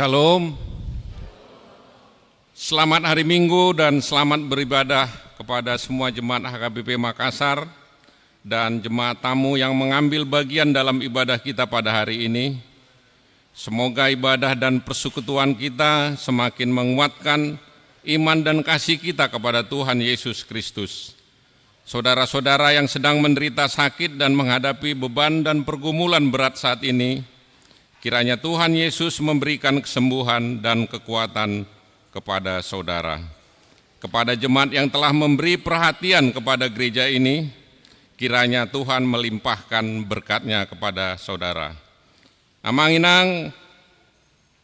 Shalom, selamat hari Minggu dan selamat beribadah kepada semua jemaat HKBP Makassar dan jemaat tamu yang mengambil bagian dalam ibadah kita pada hari ini. Semoga ibadah dan persekutuan kita semakin menguatkan iman dan kasih kita kepada Tuhan Yesus Kristus. Saudara-saudara yang sedang menderita sakit dan menghadapi beban dan pergumulan berat saat ini, kiranya Tuhan Yesus memberikan kesembuhan dan kekuatan kepada saudara. Kepada jemaat yang telah memberi perhatian kepada gereja ini, kiranya Tuhan melimpahkan berkat-Nya kepada saudara. Amanginang,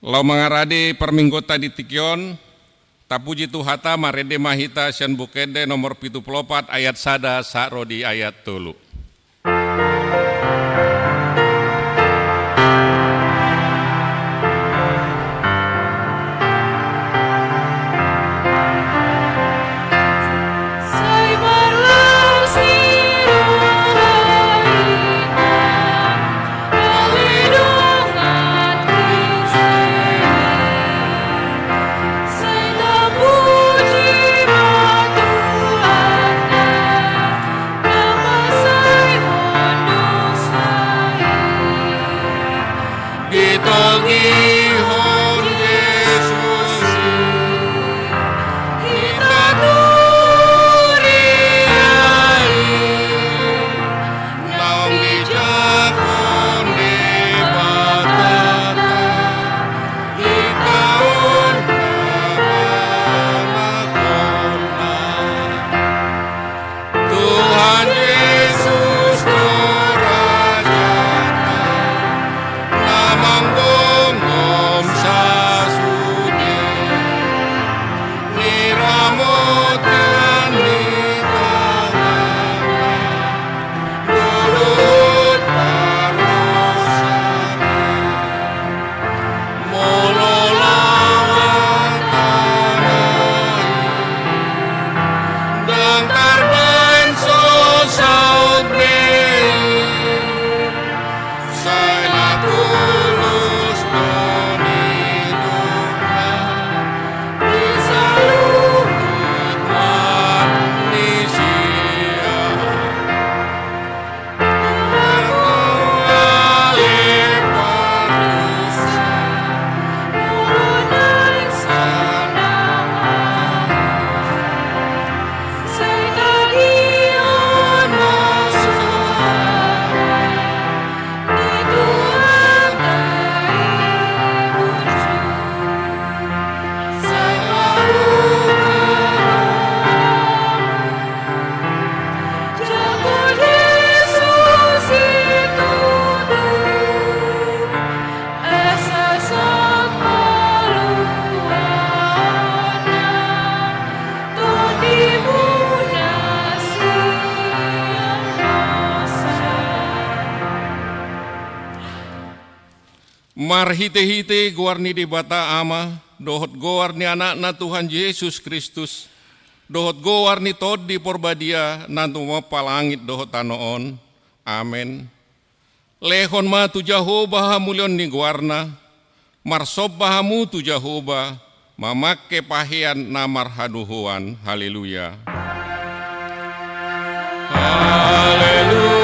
lau mengarade perminggota di Tikion, tapuji Tuhata marede mahita sian bukede nomor 74 ayat sada sakrodi ayat 3. Marhite-hite guarni di bata ama, dohot goarni anak-na Tuhan Yesus Kristus, dohot goarni tod di porbadia, nantu palangit dohot tanoon, amen. Lehon ma tu Jehovah hamulion ni guarna, marsob bahamu tu Jehovah, mamakke pahian namar haduhuan, haleluya. Haleluya.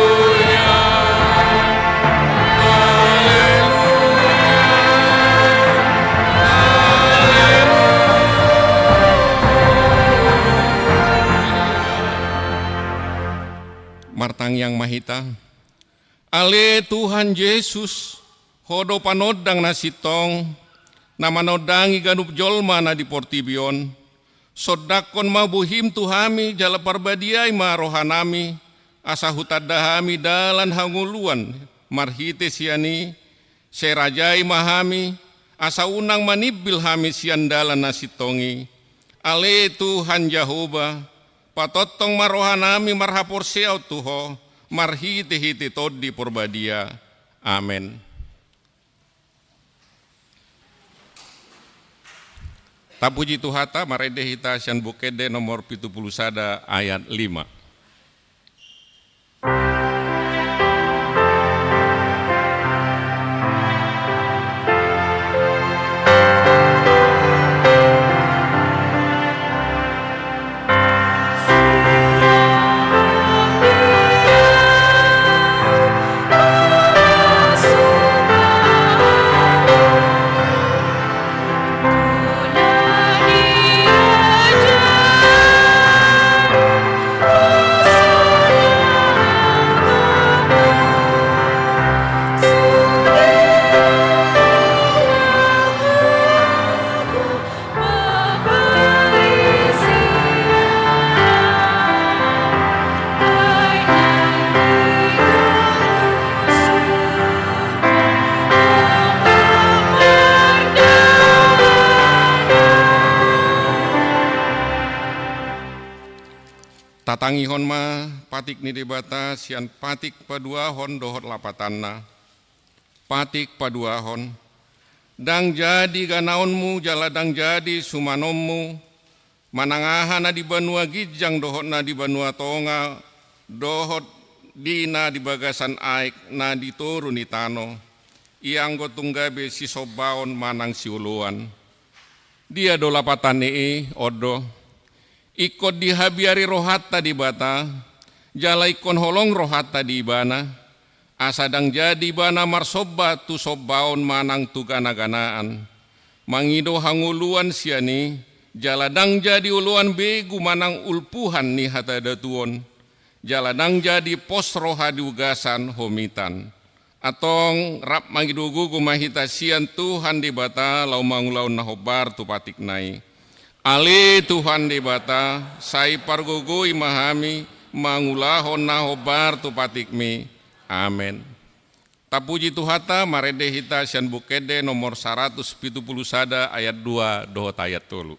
Martang yang mahita, ale Tuhan Yesus, hodo panodang nasitong, nama nodangi ganup jolma na di portibion, sodakon mabuhim tuhami jala parbadiai ma rohanami, asa hutadahami dalan hanguluan, marhite siani, serajai mahami, asa unang manibil hami sian dalan nasitongi, ale Tuhan Jehovah, patotong marohanami marhapor siaw tuho, marhiti-hiti tod di porbadia. Amen. Tapuji Tuhata marede hita sian bukede nomor 71 ayat 5. Tatangihon ma patik ni debata sian patik paduahon dohot lapatanna. Patik paduahon. Dang jadi ganaonmu jala dang jadi sumanommu. Manangahana di banua gijang dohot na di banua tonga. Dohot dina di bagasan aik na di turun di tano. Iang gotunggabe si sobaon manang siuluan. Dia do lapatan ni odo. Ikut dihabiari rohatta di bata. Jala ikon holong rohatta di ibana. Asadang jadi bana marsoba tu sobaon manang tu gana-ganaan. Mangido hanguluan siani. Jaladang jadi uluan begu manang ulpuhan ni hata datuon. Jaladang jadi pos roha diugasan homitan. Atong rap magidugu kumahita sian Tuhan di bata lau mangulaun nahobar tu patik nai. Ali Tuhan di bata sai pargogo imahami mangulahon nahobar tu patik mi. Amen. Tapuji Tuhata marede hita sian bukede nomor 170 sada ayat 2 dohot ayat 3.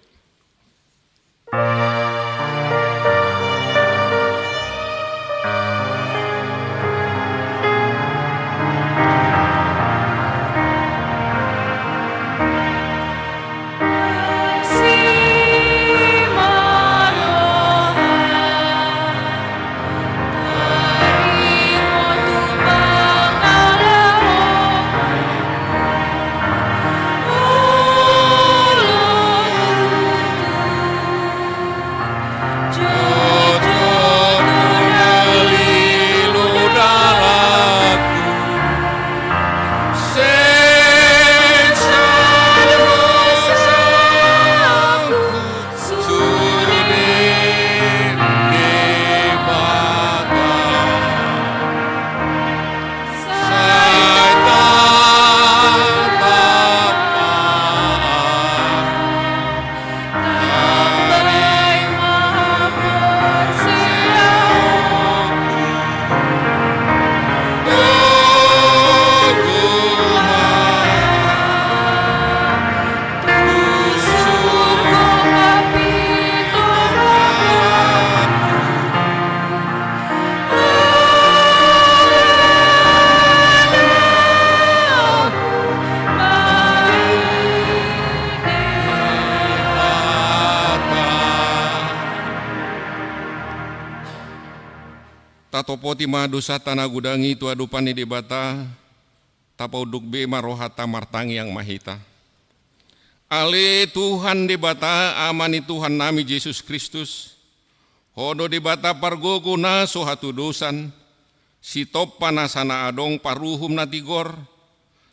Tatopoti madosa tanah gudangi tu adupani di bata tapauduk be marohata martangi yang mahita. Ale Tuhan di bata amani Tuhan nami Yesus Kristus. Hodo di bata pargogo na sohatu dosan. Si topa nasana adong paruhum natigor.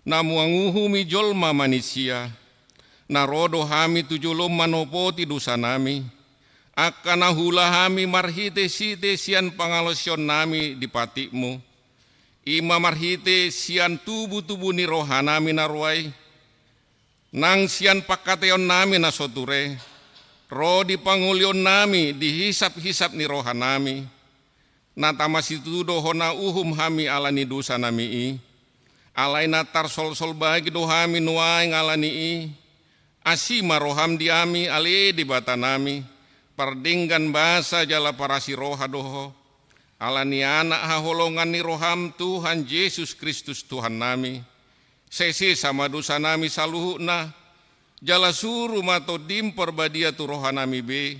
Namuanguhumi jolma manusia. Narodo hami tujulom manopoti dosa nami. Akana hula hami marhite site sian pangalosyon nami di patikmu. Ima marhite sian tubuh-tubuh ni rohanami narwai. Nang sian pakateon nami nasoture. Roh di pangulyon nami dihisap-hisap ni rohanami. Natamasitu dohona uhum hami alani dosa nami i. Alai natar sol-sol bagi dohami nuai ngalani i. Asima roham diami ale di bata nami. Pardinggan bahasa jala parasi roha doho. Alani anak haholongan ni roham Tuhan Yesus Kristus Tuhan nami. Sese sama dosa nami saluhuna. Jala suruh mato dimpor badia tu roha nami be.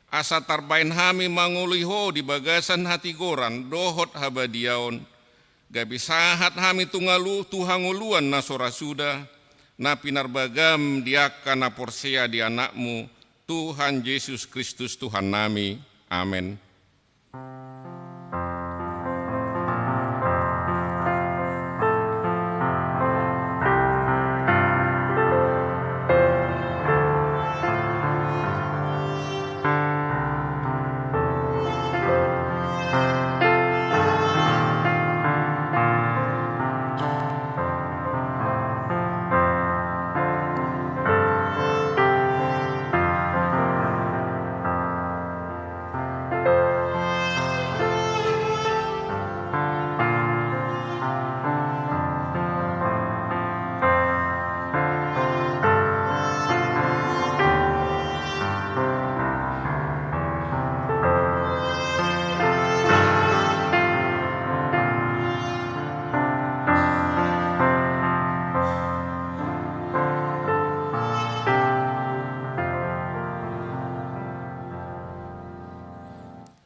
Asa tarbain hami manguliho di bagasan hati goran dohot habadiaon. Gabi sahat hami tungalu tuhanguluan nasora suda. Na pinarbagam diaka na porsea di anakmu. Tuhan Yesus Kristus Tuhan nami. Amin.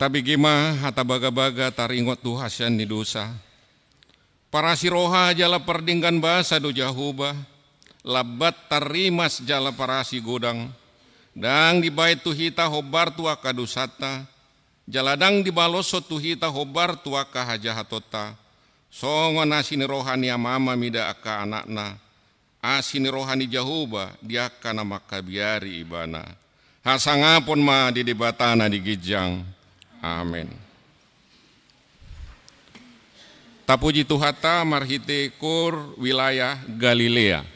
Tapi gimana hata baga-baga taringot tu hasyan ni dosa. Para siroha jala perdinggan bahasa do jahuba, labat tarimas jala parasi godang, dang di bait tu hita hobar tua kadusata, jaladang di baloso tu hita hobar tua kahajahatota, songon asini rohani amama mida aka anakna, asini rohani jahuba dia kana makabiari ibana. Hasangapon ma di debatana di gijang. Amin. Tapuji Tuhata marhite kur wilayah Galilea.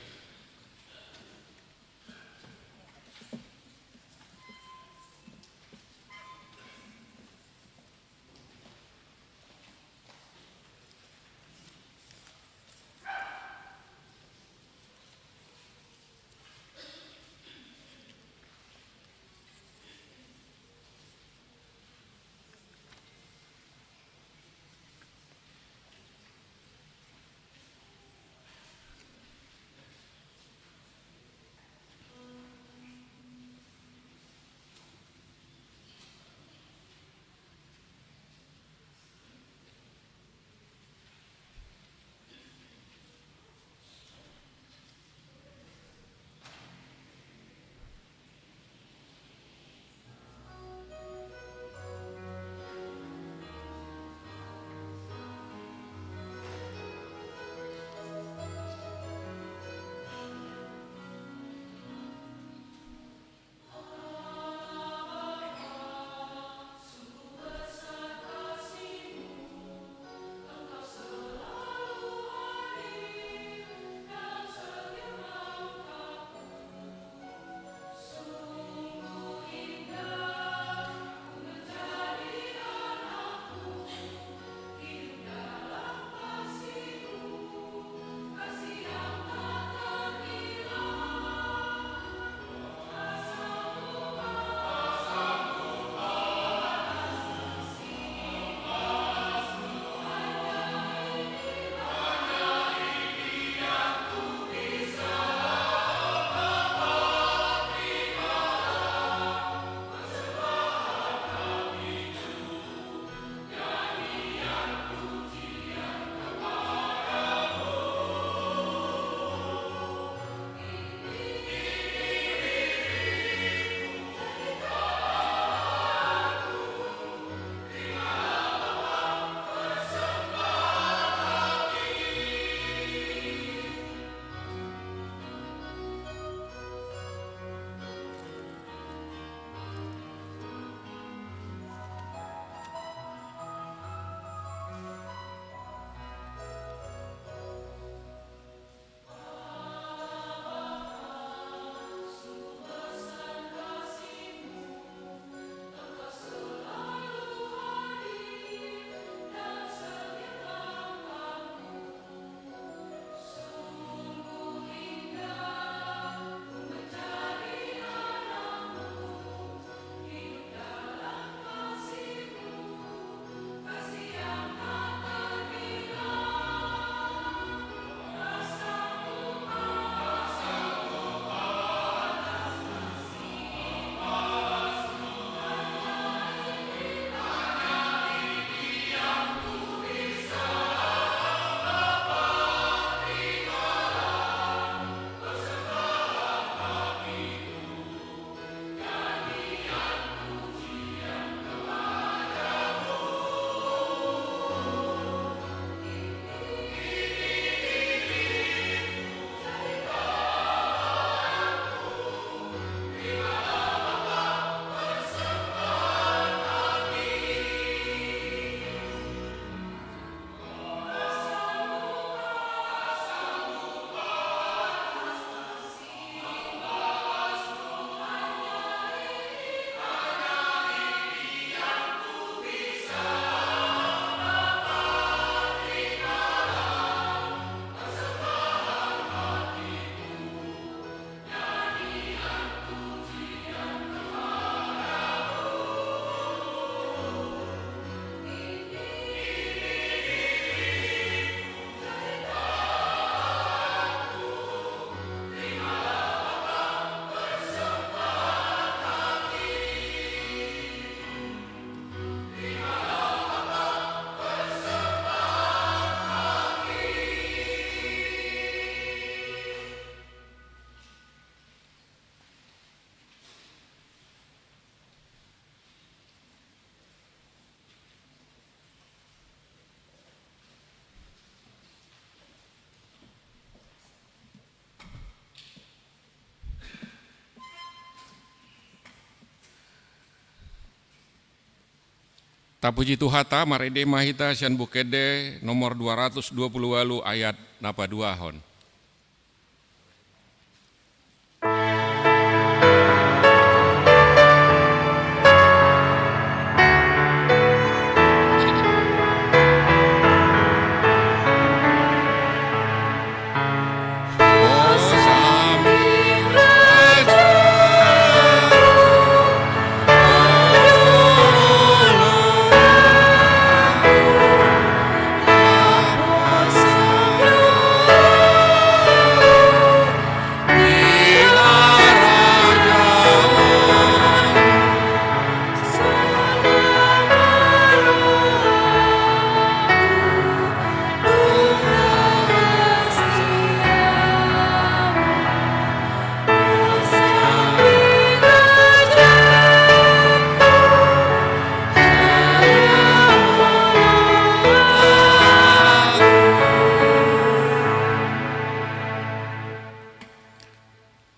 Tapuji Tuhata marede mahita sian bukede nomor 220 walu ayat napa 2 hon.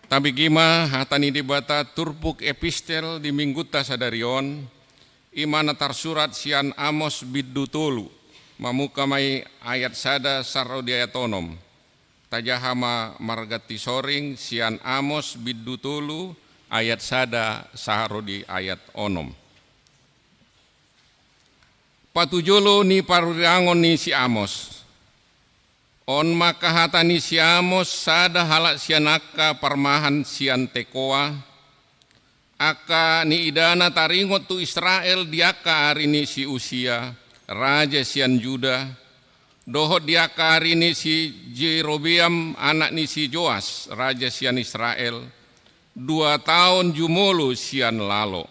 Tabigima hatani dibata turpuk epistel di mingguta sadarion imana tarsurat sian Amos biddutulu mamukamai ayat sada sarro di ayat onom tajahama margati soring sian Amos biddutulu ayat sada sarro di ayat onom patujolo ni paruriangon ni si Amos on maka hatani si Amos sada halak sianaka parmahan sian tekoa aka ni idana taringot tu Israel diaka arini si Usia raja sian Juda dohot diaka arini si Jerobeam anak ni si Joas raja sian Israel 2 tahun jumolo sian lalo.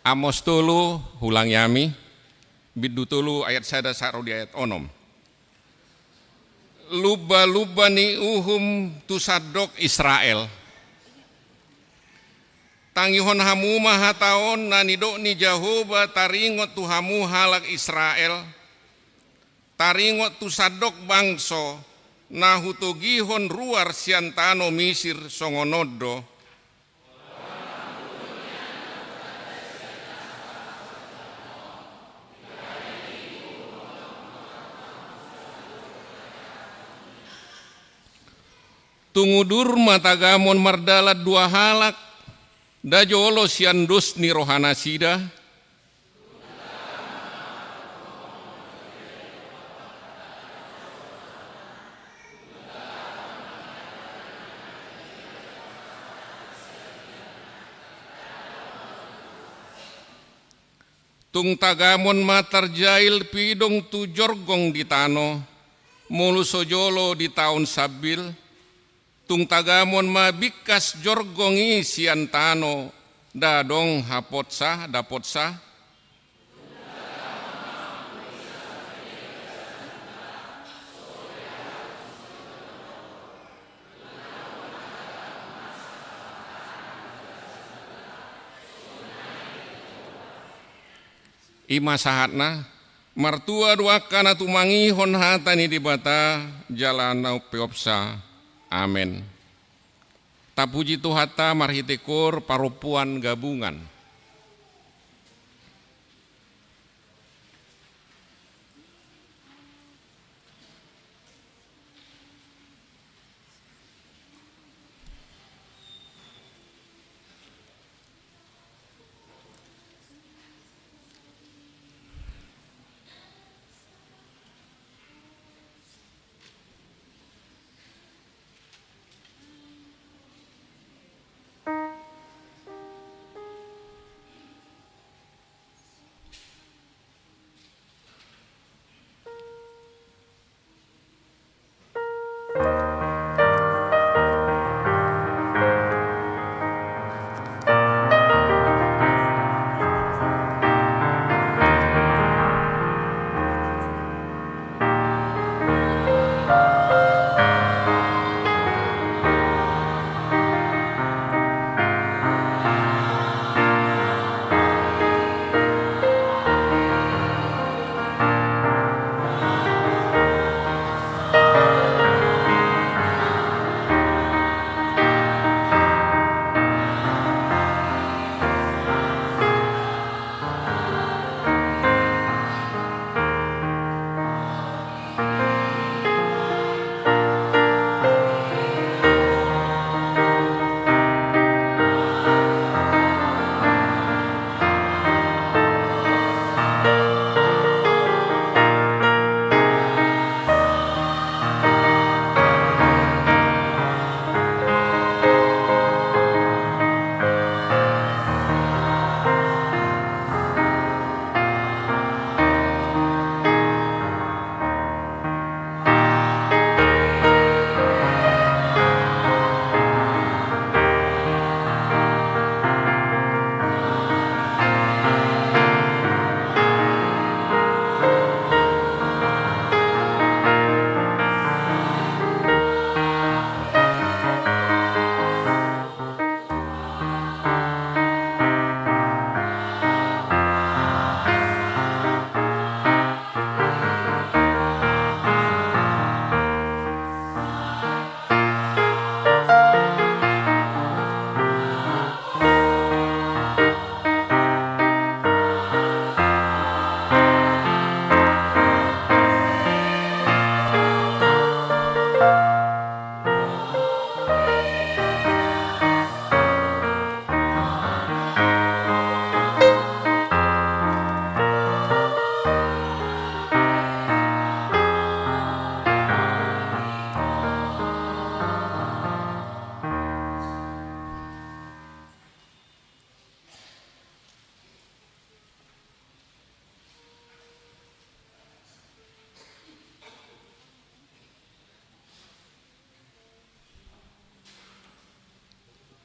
Amos tulu hulang yami biddu tulu ayat sada saro di ayat onom luba ni uhum tusadok Israel tangihon hamu mahataon nanidok ni Jahoba taringot tu hamu halak Israel taringot tusadok bangso nahutugihon ruar siantano Misir songonodo tungudur matagamon mardalat 2 halak dajolo siandus ni rohana sida tung tagamon matarjail pidong tu jorgong di tano mulu sojolo di tahun sabil tung tagamon mabikas jorgongi siantano dadong hapotsa dapotsa ima sahatna martua duakana tumangihon hatani dibata jalanau peopsa. Amin. Tapuji Tuhata marhitekur parupuan gabungan.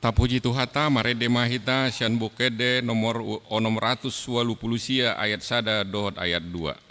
Tapuji Tuhata marede mahita sian bukede nomor 680 ayat 1 dohot ayat 2.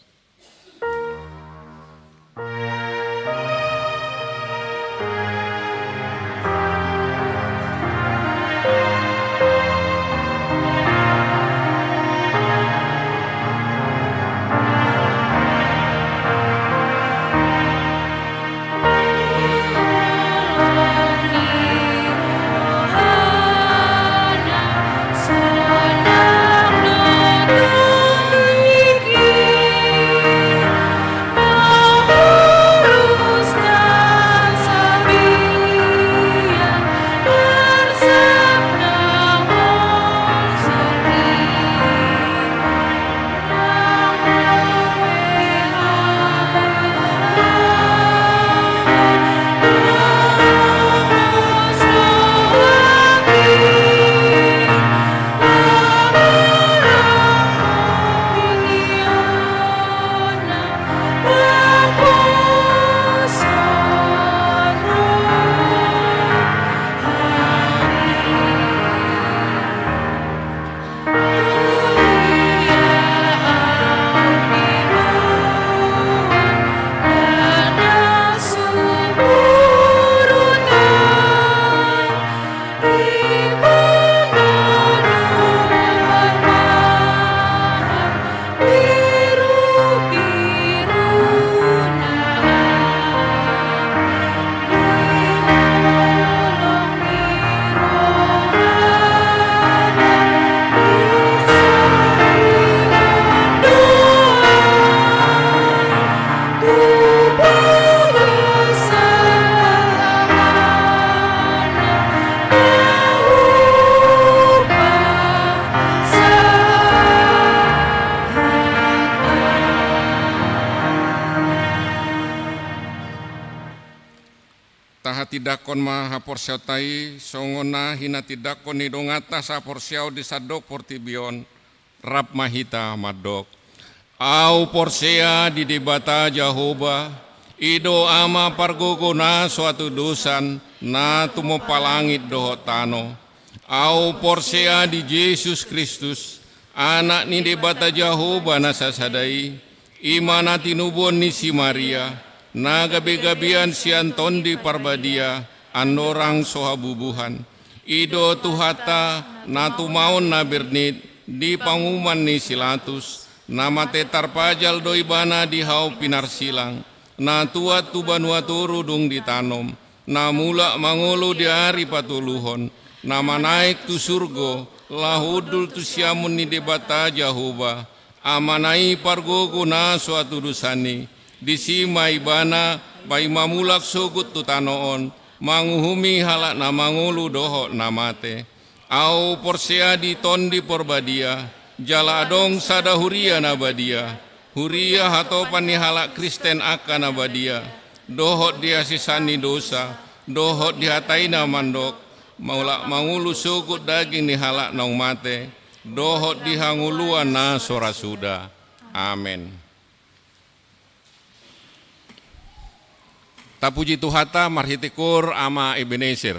Tidakon maha porsiau tai songona hina tidakon ni dongata sa porsiau di sadok portibion rap mahita madok au porsea di debata Jahoba ido ama pargogona suatu dosan na tumo palangit dohotano au porsea di Yesus Kristus anak ni debata Jahoba nasasadai imana tinubon ni si Maria na gabi-gabian si Antondi Parbadia andorang sohabubuhan ido tuhata na tumaon na bernit di panguman ni silatus na mate tarpajal doibana di hau pinarsilang na tuat tubanua turudung ditanom na mula mangulu di hari patuluhon na manaik tu surgo lahudul tu siamun ni debata Jahoba amanai pargogo na suatu dusani di sima ibana bai mamulak sugut tutanoon manguhumi halak na mangulu doho namate au porsea di tondi porbadia jala adong sada huria nabadia huria hatopan ni halak Kristen akan nabadia dohot dia sisani dosa dohot dihataina mandok maulak mangulu sugut daging ni halak naung mate dohot dihanguluan na sorasuda. Amin. Tapuji Tuhata marhitikur ama Ebenezer.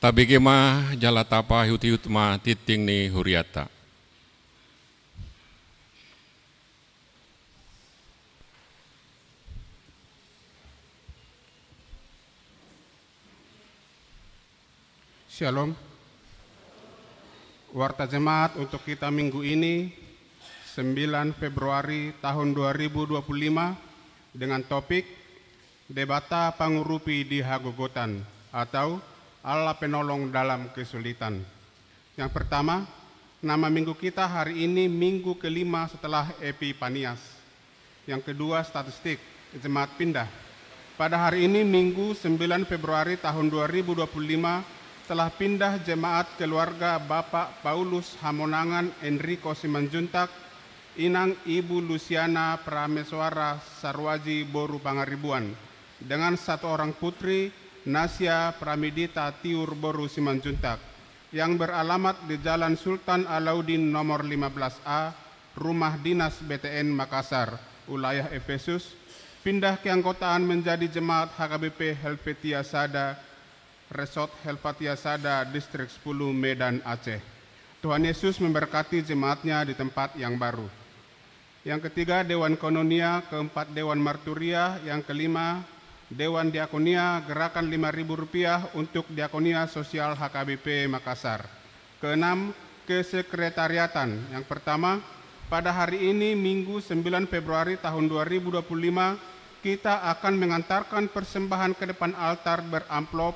Tabikema jalatapa hutiutma titing ni huriata. Shalom. Warta jemaat untuk kita minggu ini 9 Februari tahun 2025 dengan topik Debata Pangurupi di Hagogotan atau Allah penolong dalam kesulitan. Yang pertama, nama minggu kita hari ini minggu kelima setelah Epifanias. Yang kedua, statistik jemaat pindah. Pada hari ini minggu 9 Februari tahun 2025 telah pindah jemaat keluarga Bapak Paulus Hamonangan Enrico Simanjuntak, Inang Ibu Luciana Prameswara Sarwaji Boru Pangaribuan, dengan satu orang putri Nasya Pramidita Tiur Boru Simanjuntak, yang beralamat di Jalan Sultan Alauddin nomor 15A, Rumah Dinas BTN Makassar, wilayah Efesus, pindah keanggotaan menjadi jemaat HKBP Helvetia Sada, Resort Helvetia Sada, Distrik 10 Medan, Aceh. Tuhan Yesus memberkati jemaatnya di tempat yang baru. Yang ketiga, Dewan Kononia, keempat Dewan Marturia, yang kelima Dewan Diakonia gerakan Rp5.000 untuk Diakonia Sosial HKBP Makassar. Keenam, Kesekretariatan. Yang pertama, pada hari ini Minggu 9 Februari tahun 2025 kita akan mengantarkan persembahan ke depan altar beramplop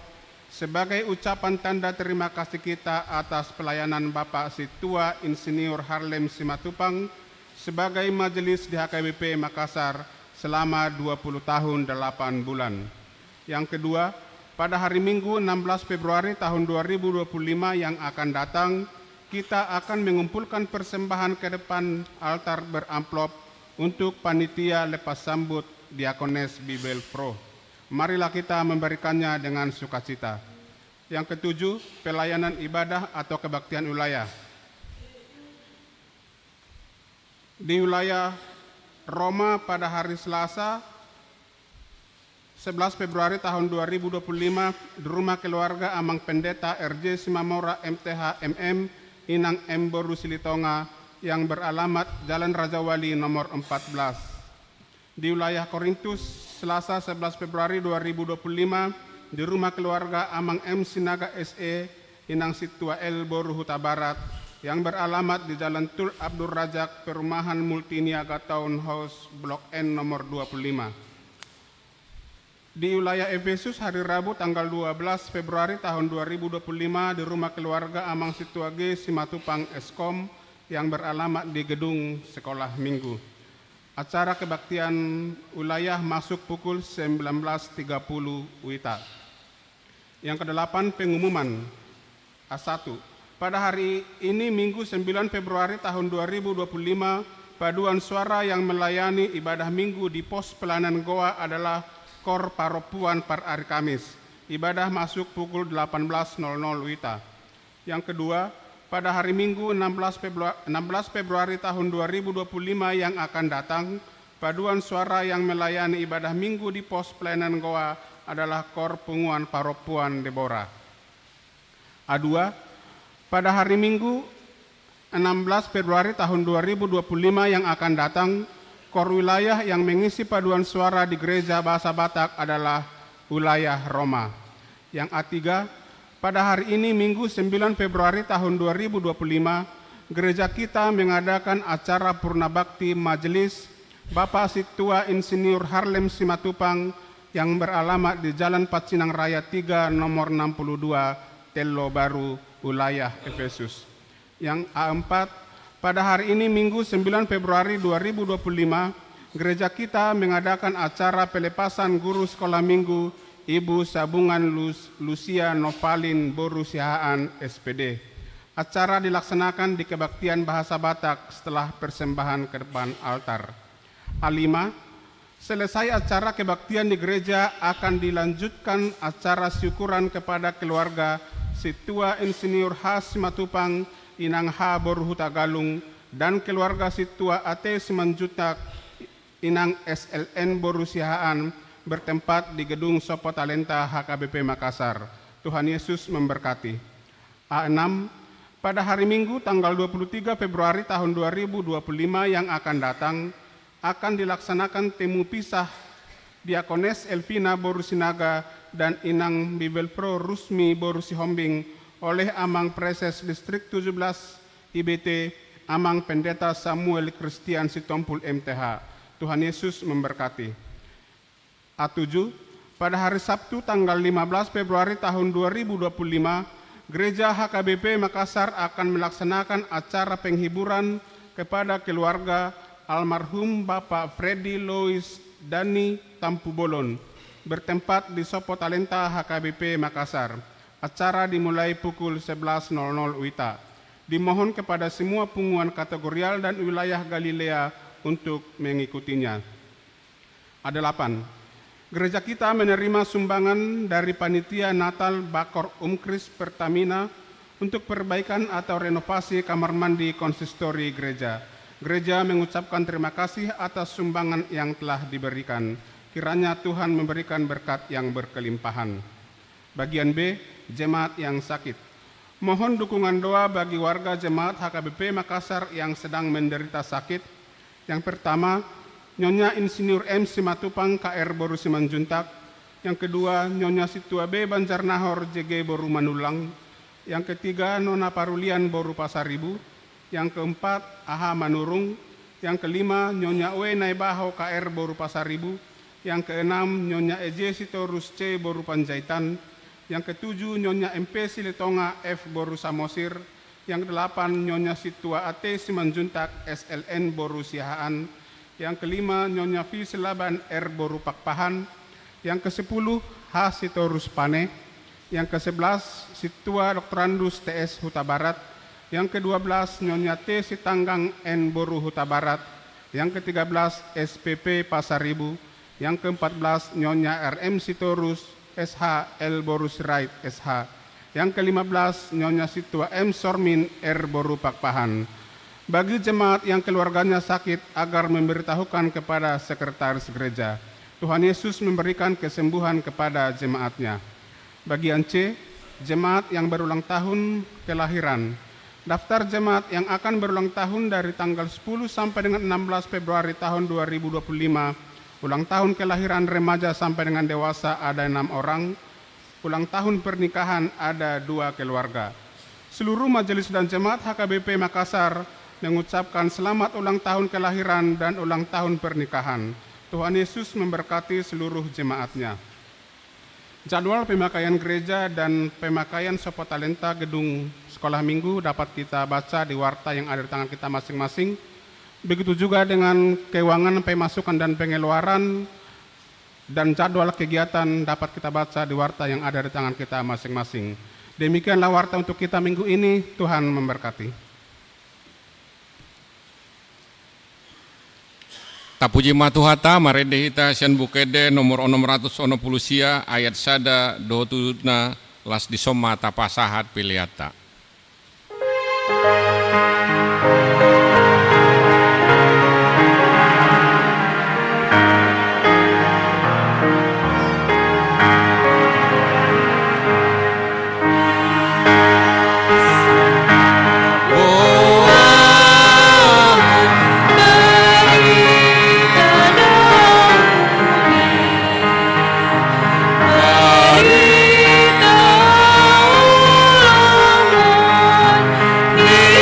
sebagai ucapan tanda terima kasih kita atas pelayanan Bapak Situa Insinyur Harlem Simatupang sebagai majelis di HKBP Makassar selama 20 tahun 8 bulan. Yang kedua, pada hari Minggu 16 Februari tahun 2025 yang akan datang, kita akan mengumpulkan persembahan ke depan altar beramplop untuk panitia lepas sambut Diakones Bibel Pro. Marilah kita memberikannya dengan sukacita. Yang ketujuh, pelayanan ibadah atau kebaktian wilayah. Di wilayah Roma pada hari Selasa 11 Februari tahun 2025 di rumah keluarga Amang Pendeta RJ Simamora MTH MM Inang M Boru Silitonga yang beralamat Jalan Raja Wali nomor 14. Di wilayah Korintus Selasa 11 Februari 2025 di rumah keluarga Amang M Sinaga SE Inang Situa L Boru Huta Barat yang beralamat di Jalan Tul Abdul Razak, Perumahan Multiniaga Townhouse Blok N nomor 25. Di wilayah Efesus hari Rabu tanggal 12 Februari tahun 2025 di rumah keluarga Amang Situa G Simatupang Eskom yang beralamat di gedung sekolah minggu. Acara kebaktian wilayah masuk pukul 19.30 WITA. Yang kedelapan, pengumuman. A1. Pada hari ini Minggu 9 Februari tahun 2025, paduan suara yang melayani ibadah minggu di pos pelayanan Goa adalah Kor Paropuan per hari Kamis. Ibadah masuk pukul 18.00 WITA. Yang kedua, pada hari Minggu 16 Februari tahun 2025 yang akan datang, paduan suara yang melayani ibadah minggu di pos pelayanan Goa adalah Kor Punguan Paropuan Deborah. A2, pada hari Minggu 16 Februari tahun 2025 yang akan datang, kor wilayah yang mengisi paduan suara di Gereja Bahasa Batak adalah wilayah Roma. Yang A3, pada hari ini Minggu 9 Februari tahun 2025, gereja kita mengadakan acara Purna Bakti Majelis Bapak Situa Insinyur Harlem Simatupang yang beralamat di Jalan Pacinang Raya 3 nomor 62 Tello Baru, wilayah Efesus. Yang A4, pada hari ini Minggu 9 Februari 2025, gereja kita mengadakan acara pelepasan guru sekolah minggu Ibu Sabungan Lucia Novalin Boru Sihaan SPD. Acara dilaksanakan di kebaktian Bahasa Batak setelah persembahan ke depan altar. A5, selesai acara kebaktian di gereja akan dilanjutkan acara syukuran kepada keluarga Situa Insinyur H Simatupang Inang H Boru Huta Galung dan keluarga Situa AT Simanjuntak Inang SLN Boru Sihaan bertempat di gedung Sopo Talenta HKBP Makassar. Tuhan Yesus memberkati. A6, pada hari Minggu tanggal 23 Februari tahun 2025 yang akan datang, akan dilaksanakan temu pisah Diakones Elvina Borusinaga dan Inang Bibelpro Rusmi Borusihombing oleh Amang Preses Distrik 17 IBT, Amang Pendeta Samuel Christian Sitompul MTH. Tuhan Yesus memberkati. A7, pada hari Sabtu tanggal 15 Februari tahun 2025, Gereja HKBP Makassar akan melaksanakan acara penghiburan kepada keluarga almarhum Bapak Freddy Lois Dani Tampubolon, bertempat di Sopo Talenta HKBP Makassar. Acara dimulai pukul 11.00 WITA. Dimohon kepada semua pengumuman kategorial dan wilayah Galilea untuk mengikutinya. A8, gereja kita menerima sumbangan dari Panitia Natal Bakor Umkris Pertamina untuk perbaikan atau renovasi kamar mandi konsistori gereja. Gereja mengucapkan terima kasih atas sumbangan yang telah diberikan. Kiranya Tuhan memberikan berkat yang berkelimpahan. Bagian B, jemaat yang sakit. Mohon dukungan doa bagi warga jemaat HKBP Makassar yang sedang menderita sakit. Yang pertama, Nyonya Insinyur M. Simatupang KR Boru Simanjuntak. Yang kedua, Nyonya Situa B. Banjarnahor JG Boru Manulang. Yang ketiga, Nona Parulian Boru Pasaribu. Yang keempat, Aha Manurung. Yang kelima, Nyonya W. Naibaho KR Boru Pasaribu. Yang keenam, Nyonya EJ Sitorus C. Boru Panjaitan. Yang ketujuh, Nyonya MP Silitonga F. Boru Samosir. Yang kedelapan, Nyonya Situa AT Simanjuntak SLN Boru Siahaan. Yang kelima, Nyonya V. Selaban R. Boru Pakpahan. Yang ke-10, H. Sitorus Pane. Yang ke-11, Situa Doktorandus TS Huta Barat. Yang ke-12, Nyonya T. Sitanggang N. Boru Huta Barat. Yang ke-13, SPP Pasaribu. Yang ke-14, Nyonya RM Sitorus SH L. Boru Sirait SH. Yang ke-15, Nyonya Situa M. Sormin R. Boru Pakpahan. Bagi jemaat yang keluarganya sakit agar memberitahukan kepada sekretaris gereja. Tuhan Yesus memberikan kesembuhan kepada jemaatnya. Bagian C, jemaat yang berulang tahun kelahiran. Daftar jemaat yang akan berulang tahun dari tanggal 10 sampai dengan 16 Februari tahun 2025. Ulang tahun kelahiran remaja sampai dengan dewasa ada 6 orang. Ulang tahun pernikahan ada 2 keluarga. Seluruh majelis dan jemaat HKBP Makassar mengucapkan selamat ulang tahun kelahiran dan ulang tahun pernikahan. Tuhan Yesus memberkati seluruh jemaatnya. Jadwal pemakaian gereja dan pemakaian Sopo Talenta gedung sekolah minggu dapat kita baca di warta yang ada di tangan kita masing-masing. Begitu juga dengan keuangan pemasukan dan pengeluaran dan jadwal kegiatan dapat kita baca di warta yang ada di tangan kita masing-masing. Demikianlah warta untuk kita minggu ini. Tuhan memberkati. Tapuji matuhata marede hita sian bukede nomor 600 sia ayat sada dotuna las disoma tapasahat piliata. Ni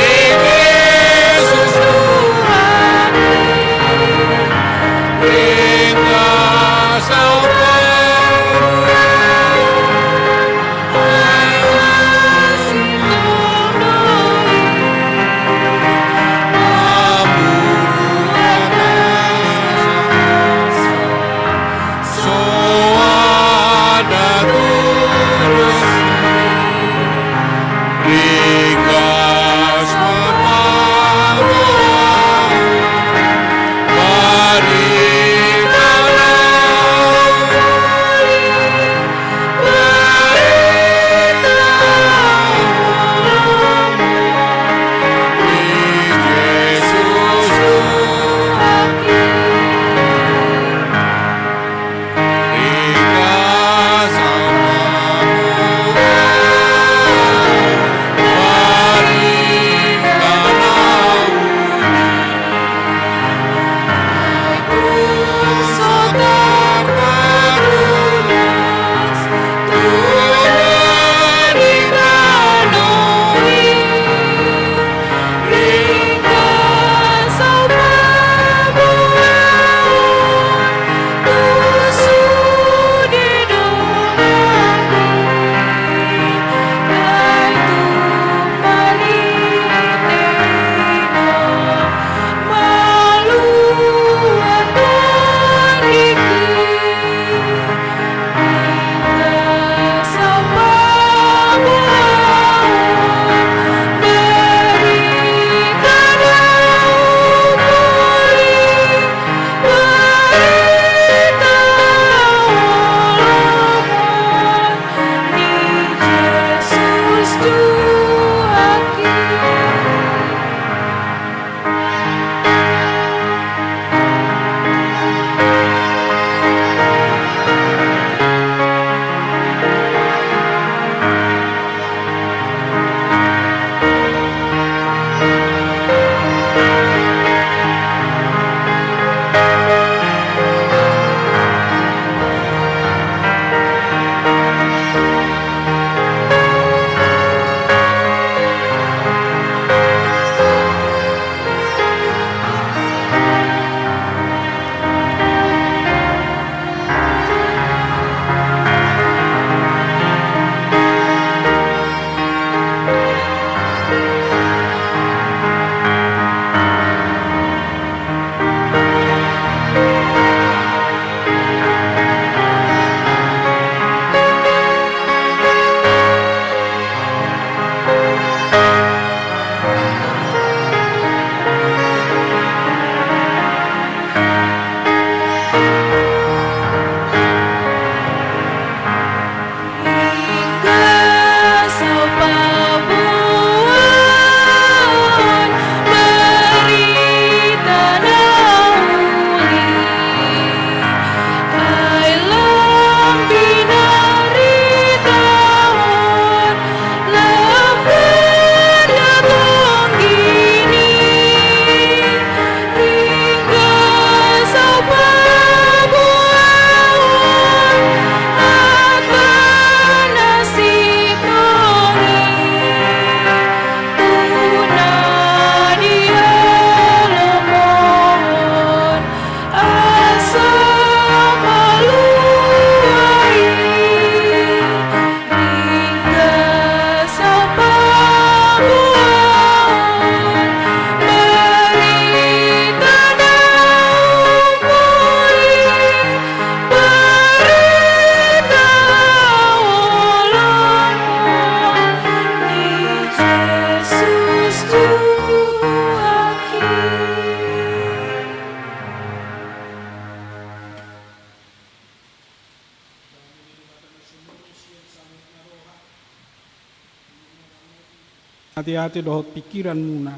Hati-hati dohot pikiran muna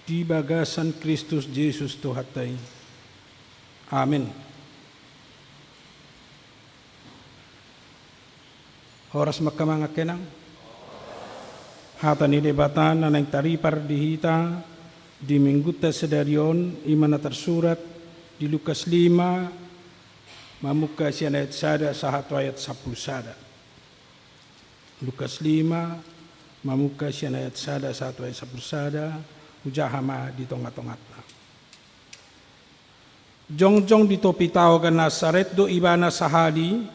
di bagasan Kristus Yesus Tuhatai. Amin. Horas makamanga kenang. Hata ni debatan nanang taripar dihita di mingguta sedarion imana tersurat di Lukas 5 mamuka sian ayat sada sahatu ayat 10 sada. Lukas 5 mamuka sian ayat sada satu ayat 10 sada ujahama di tonga-tongatna. Jongjong di topi tao kan Nasaret do ibana sahadi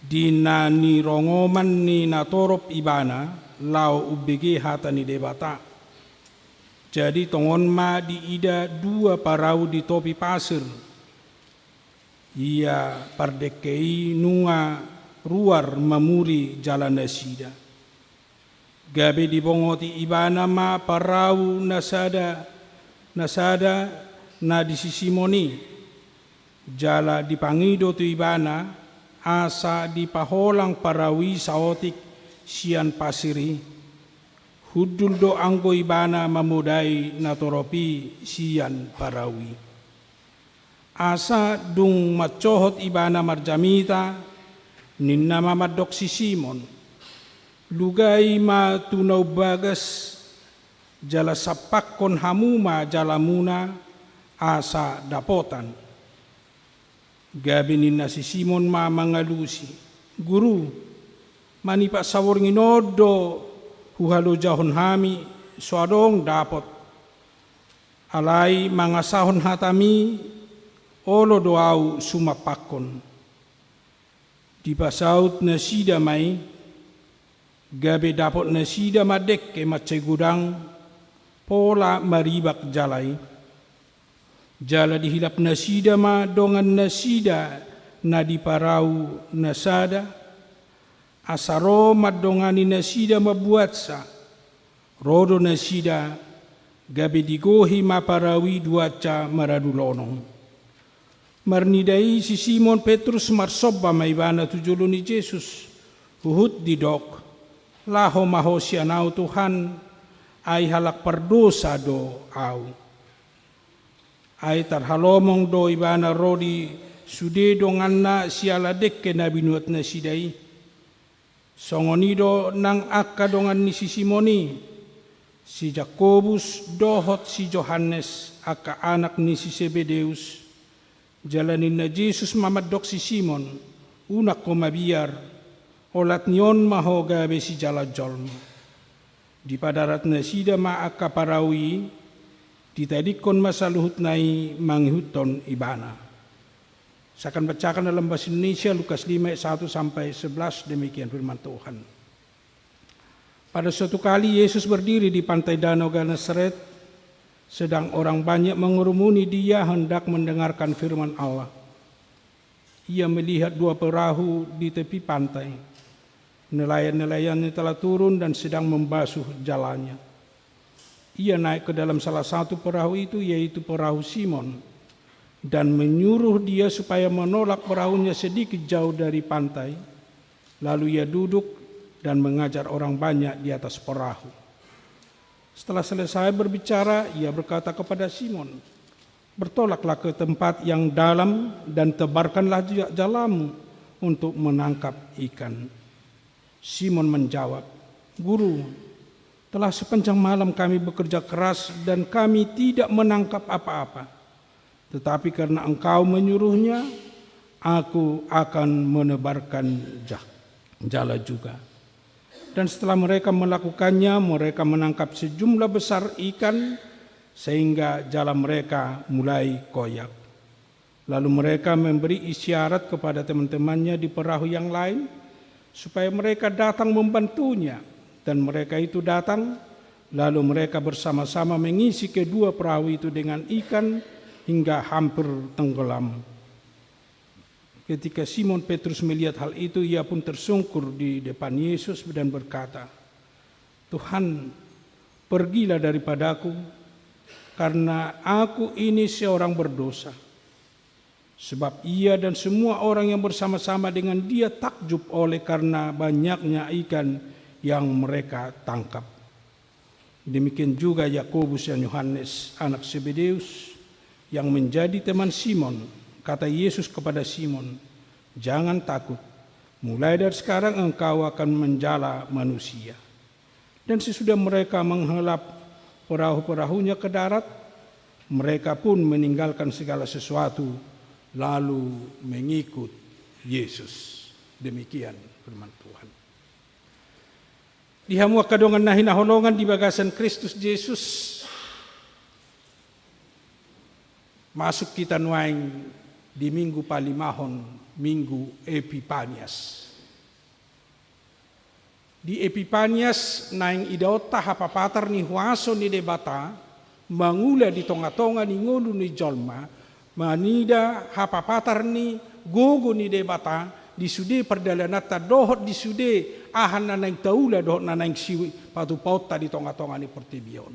di nani rongoman ni natorop ibana lau ubege hata ni debata. Jadi tongon ma di ida dua parau di topi pasir. Ia pardekei nunga ruar mamuri jalan nasida. Gabe di bongoti ibana ma parau nasada na di sisimoni. Jala di pangido tu ibana asa di paholang parawi saotik sian pasiri hudul do anggo ibana mamudai natoropi sian parawi asa dung macohot ibana marjamita ninna mamadok si Simon lugai ma tunau bagas jala sapakon hamuma jalamuna asa dapotan gabi ninna si Simon ma mangalusi guru mani pak sawur nginodo huhalo jahon hami suadong dapot alai mangasahon hatami olo doau sumapakon di pasaut nasida mai gabe dapot nasida madek ke macai gudang pola maribak jalai jala dihilap nasida ma dongan nasida na di parau nasada asaro madongani nasida mabuatsa rodo nasida gabe digohi maparawi duaca maradulonong marnidai si Simon Petrus marsoba maibana tujuluni Yesus uhut didok laho maho sianau Tuhan ai halak perdosa do au ai tarhalomong do ibana rodi sude donganna sialadek ke nabi nuat nasidai songonido nang akadongan ni si Simoni, si Jakobus dohot si Yohanes aka anak ni si Zebedeus, jalanin na Jesus mamadok si Simon, unak ko mabiar, olat nyon mahogabe si jala jolmo. Di padarat na sida maaka parawi, ditadikon masaluhut nai manghuton ibana. Saya akan bacakan dalam bahasa Indonesia Lukas 5 ayat 1 sampai 11 demikian firman Tuhan. Pada suatu kali Yesus berdiri di pantai Danau Genesaret, sedang orang banyak mengerumuni dia hendak mendengarkan firman Allah. Ia melihat dua perahu di tepi pantai. Nelayan-nelayannya telah turun dan sedang membasuh jalannya. Ia naik ke dalam salah satu perahu itu, yaitu perahu Simon, dan menyuruh dia supaya menolak perahunya sedikit jauh dari pantai. Lalu ia duduk dan mengajar orang banyak di atas perahu. Setelah selesai berbicara, ia berkata kepada Simon, "Bertolaklah ke tempat yang dalam dan tebarkanlah jalamu untuk menangkap ikan." Simon menjawab, "Guru, telah sepanjang malam kami bekerja keras dan kami tidak menangkap apa-apa. Tetapi karena engkau menyuruhnya, aku akan menebarkan jala juga." Dan setelah mereka melakukannya, mereka menangkap sejumlah besar ikan sehingga jala mereka mulai koyak. Lalu mereka memberi isyarat kepada teman-temannya di perahu yang lain supaya mereka datang membantunya. Dan mereka itu datang, lalu mereka bersama-sama mengisi kedua perahu itu dengan ikan hingga hampir tenggelam. Ketika Simon Petrus melihat hal itu, ia pun tersungkur di depan Yesus dan berkata, "Tuhan, pergilah daripadaku, karena aku ini seorang berdosa." Sebab ia dan semua orang yang bersama-sama dengan dia takjub oleh karena banyaknya ikan yang mereka tangkap. Demikian juga Yakobus dan Yohanes anak Zebedeus yang menjadi teman Simon. Kata Yesus kepada Simon, "Jangan takut, mulai dari sekarang engkau akan menjala manusia." Dan sesudah mereka menghelap perahu-perahunya ke darat, mereka pun meninggalkan segala sesuatu lalu mengikut Yesus. Demikian firman Tuhan. Dihamua kadongan nahi naholongan di bagasan Kristus Yesus. Masuk kita nuaing di minggu palimahon, minggu Epipanias. Di Epipanias naing idota hapapatar ni huaso ni debata, mangula di tonga-tonga ni ngulu ni jolma, manida hapapatar ni gogo ni debata, di sude perdalanata dohot di sude ahan nanaing taula dohot nanaing siwi patu pauta di tonga-tonga ni pertibion.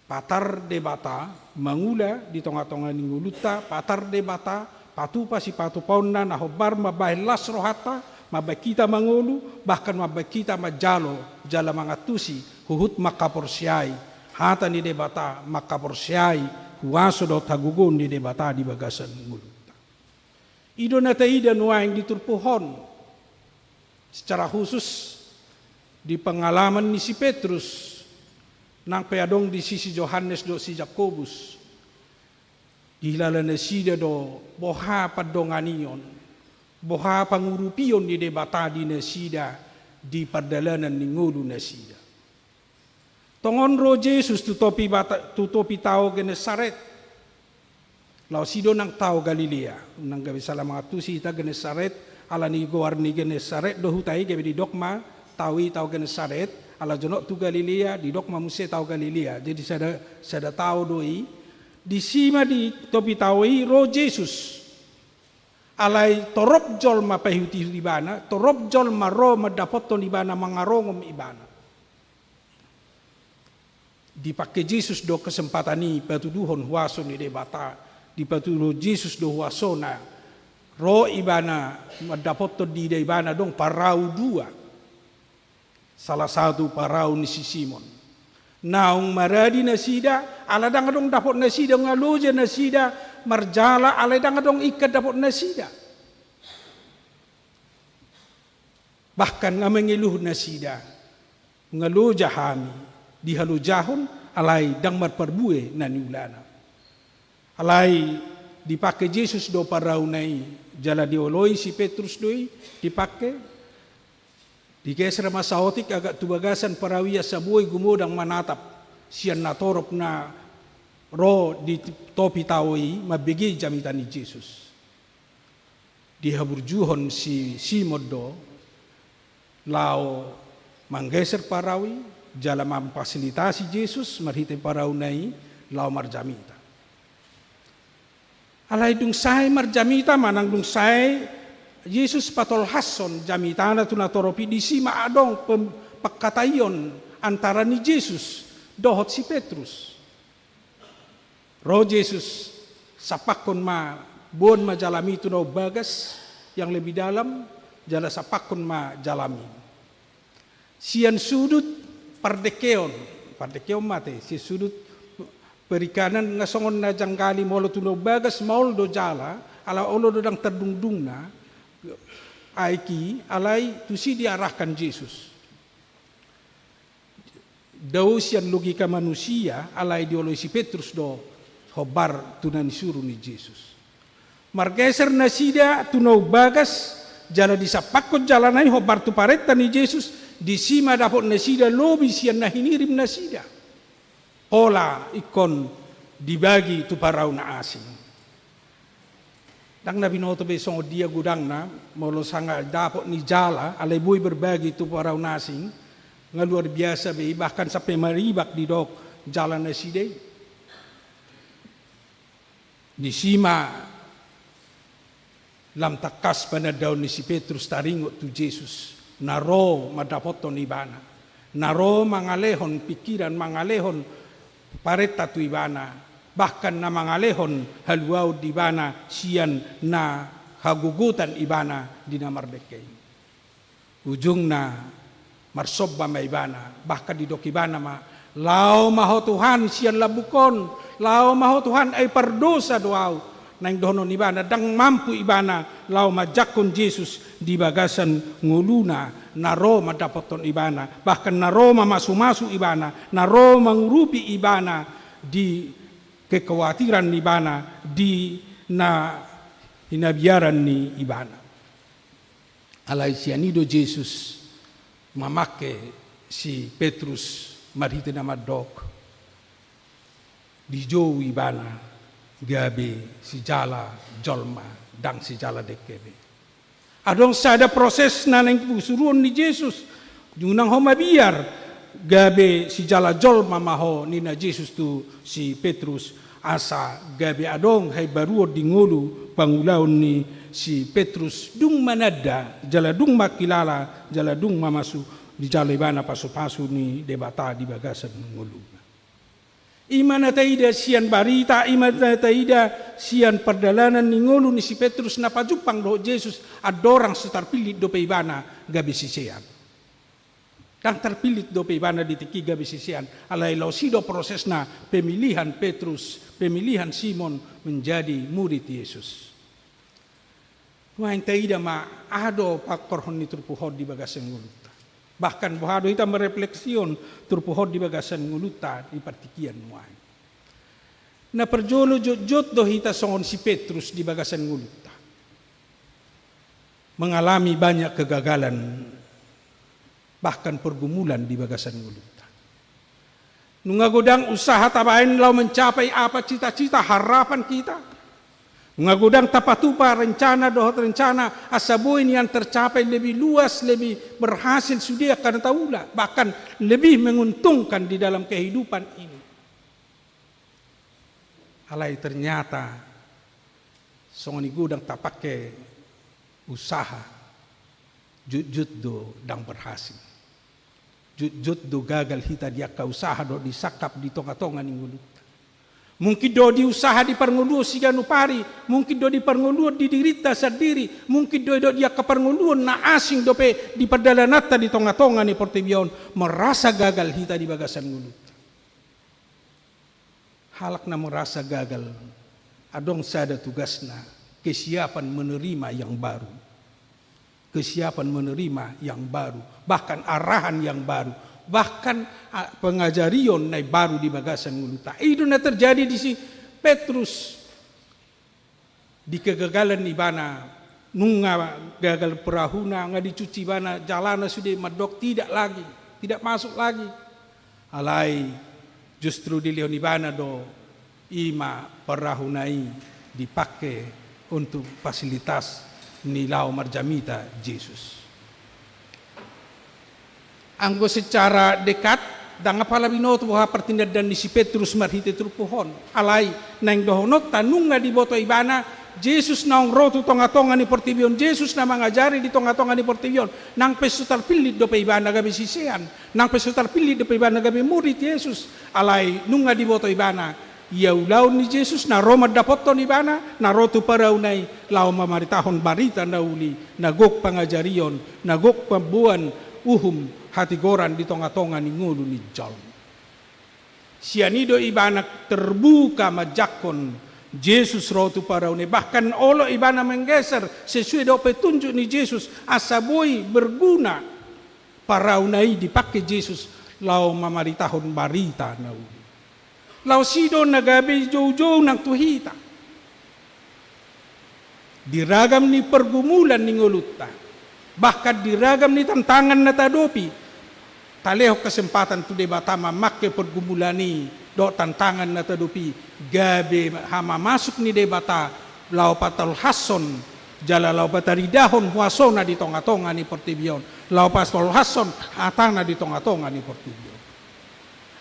Patar debata mangula di tonga-tonga ni nguluta, patar debata patu pasi patu pauna nahobar mabahilas rohata, mabakita mangulu, bahkan mabakita majalo jala mangatusi huhut makaporsiai hata ni debata makaporsiai huaso do tagugon di debata di bagasan ngulu. Ido na taida nuaing diturpuhon secara khusus di pengalaman ni si Petrus nang peadong di sisi Yohanes do si Yakobus dilala na sida do boha padonganion boha pangurupion di debata di nasida di perdalanan ni ngulu nasida tongon ro Jesus tutopi tao Genesaret. Lau sido nang tao Galilea, nang gabi salah mga tusi ita Genesaret, ala ni goar ni Genesaret, do hutai gabi di dokma, tawi tao Genesaret, ala jonok tu Galilea, di dokma muse tao Galilea. Jadi sada tao doi, di sima di topi tawi ro Jesus. Alai torop jol ma pahuti ibana, torop jol ma ro madapoton ibana mangarongom ibana. Dipakai Jesus do kesempatan ni patuduhon huaso ni debata. Di paturo Jesus do huasona ro ibana madapoto di ibana dong parau dua, salah satu parau ni si Simon naung maradi nasida aladang dong dapot nasida ngaloja nasida marjala aladang dong ikat dapot nasida bahkan ngamengeluh nasida ngaloja hami di halujahon alai dang marperbue naniulana. Alai dipakai Jesus do paraunai jala dioloi si Petrus doi dipakai digeser masaotik agak tubagasan parawia sabui gumodang manatap sian natorop na ro di topi tawoi mabigi jamitani Jesus dihaburjuhon si Simon do lao manggeser parawi jala memfasilitasi Jesus marhite paraunai lao marjamita. Alai dung sai marjamita manang dung sai Yesus patol hason jamitana tuna toropi di sima adong pekatayon antara ni Jesus dohot si Petrus. Roh Yesus sapakon ma bon majalami tu no bagas yang lebih dalam jala sapakon ma jalami. Sian sudut pardekeon mate si sudut perikanan ngasongon na janggali molo tuno bagas maul do jala ala olo do dang terdungdung na aiki alai tusi diarahkan Yesus. Daus yang logika manusia alai ideologi si Petrus do hobar tunan suruh ni Yesus. Margeser nasida tuno bagas jala disapakot jalanai hobar tu paretta ni Yesus di sima dapot nasida lobi sian nahinirim nasida. Pola ikon dibagi tu parau na asing. Dang na binoto be songo dia gudang na molo sanga dapot ni jala alay boy berbagi tu parau na asing nga luar biasa be bahkan sampai maribak di dok jalan na side. Di sima lam takas pada daun ni si Petrus taringot tu Jesus naro madapoton ibana naro mangalehon pikiran mangalehon pareta tu ibana bahkan na mangalehon haluau di ibana sian na hagugutan ibana di namardekei ujung na marsobba ma ibana bahkan di dok ibana ma Lau maho Tuhan sian labukon, lau maho Tuhan ay pardosa doau. Nang dono ibana dang mampu ibana lau majakon Jesus di bagasan nguluna naro madapoton ibana, bahkan naro mamasu-masu ibana, naro mengurupi ibana di kekhawatiran ibana, di na hinabiaran ni ibana. Alai sianido Jesus mamake si Petrus marhite nama dok di jo ibana gabe si jala jolma dang si jala dekebe. Adong sada proses na nang pusuruan ni Jesus junang homa biar gabe si jala jolma maho ni na Jesus tu si Petrus asa gabe adong hay baruo di ngulu pangulaon ni si Petrus dung manada jala dung makilala jala dung mamasu di jala ibana pasu-pasu ni debata di bagasan ngulu. Imana taida sian barita, imana taida sian perdalanan ni ngulu ni si Petrus na pajupang do Jesus adorang setarpilit do peibana gabi sisian. Dan terpilit do peibana di tiki gabi sisian. Alai lau sido proses na pemilihan Petrus, pemilihan Simon menjadi murid Yesus. Wain taida ma ado pakkorhon ni turpuhod di bagasan ngulu. Bahkan bohado kita merefleksion turpuhod di bagasan nguluta di partikian muay. Na perjolo jot do hita songon si Petrus di bagasan nguluta. Mengalami banyak kegagalan, bahkan pergumulan di bagasan nguluta. Nungagodang usaha tabain lau mencapai apa cita-cita harapan kita. Ngagodang tapatupa rencana dohot rencana asabuin yang tercapai lebih luas, lebih berhasil sudah karena taula, bahkan lebih menguntungkan di dalam kehidupan ini. Alai ternyata songoni gudang tak pakai usaha, jut do dang berhasil, jut do gagal hita dia ka usaha do disakap di tonga-tonga ningulut. Mungkin do di usaha di parnguluo siganu pari, mungkin do di parnguluo di dirita sendiri, mungkin do dia ke parnguluo na asing dope di perdalanata di tonga-tonga ni portibion merasa gagal hita di bagasan ngulut. Halak na merasa gagal, adong sada tugasna kesiapan menerima yang baru, kesiapan menerima yang baru, bahkan arahan yang baru. Bahkan pengajarion na baru di bagasan nguluta. Itu na terjadi di si Petrus. Di kegagalan ni bana, nunga gagal perahuna, nga dicuci bana, jalana sudah madok tidak lagi, tidak masuk lagi. Alai justru di leon ibana do ima perahunai dipakai untuk fasilitas nilau marjamita Yesus. Anggo secara dekat dang apala binoto bahwa pertindakan di si Petrus marhite turpuhon alai nang dohonot tanunga di boto ibana Jesus naong rotu tonga-tonga ni portibion Jesus na mangajari di tonga-tonga ni portibion nang pesutar pilit do pe ibana gabi sisian nang pesutar pilit do pe ibana gabi murid Yesus alai nunga di boto ibana ia ulaun ni Jesus na Roma dapoton ibana na rotu paraunai lau mamaritahon barita na uli nagok pangajarion nagok pambuan hati goran di tonga-tonga ni ngulu ni jol. Sianido ibana terbuka majakon Yesus rotu paraune. Bahkan olo ibana menggeser sesuai do petunjuk ni Yesus asaboi berguna paraunai dipakai Yesus lau mamaritahon barita na uli. Lau sido nagabe jauh-jauh nang tuhita. Diragam ni pergumulan ni nguluta. Bahkan diragam ni tantangan na tadopi. Taleho kesempatan tu debata make pergumulani do tantangan na tadopi. Gabe hama masuk ni debata lau patal hason jala lau pataridahon huasona di tonga-tonga ni portibion. Lau pastor hason atana di tonga-tonga ni portibion.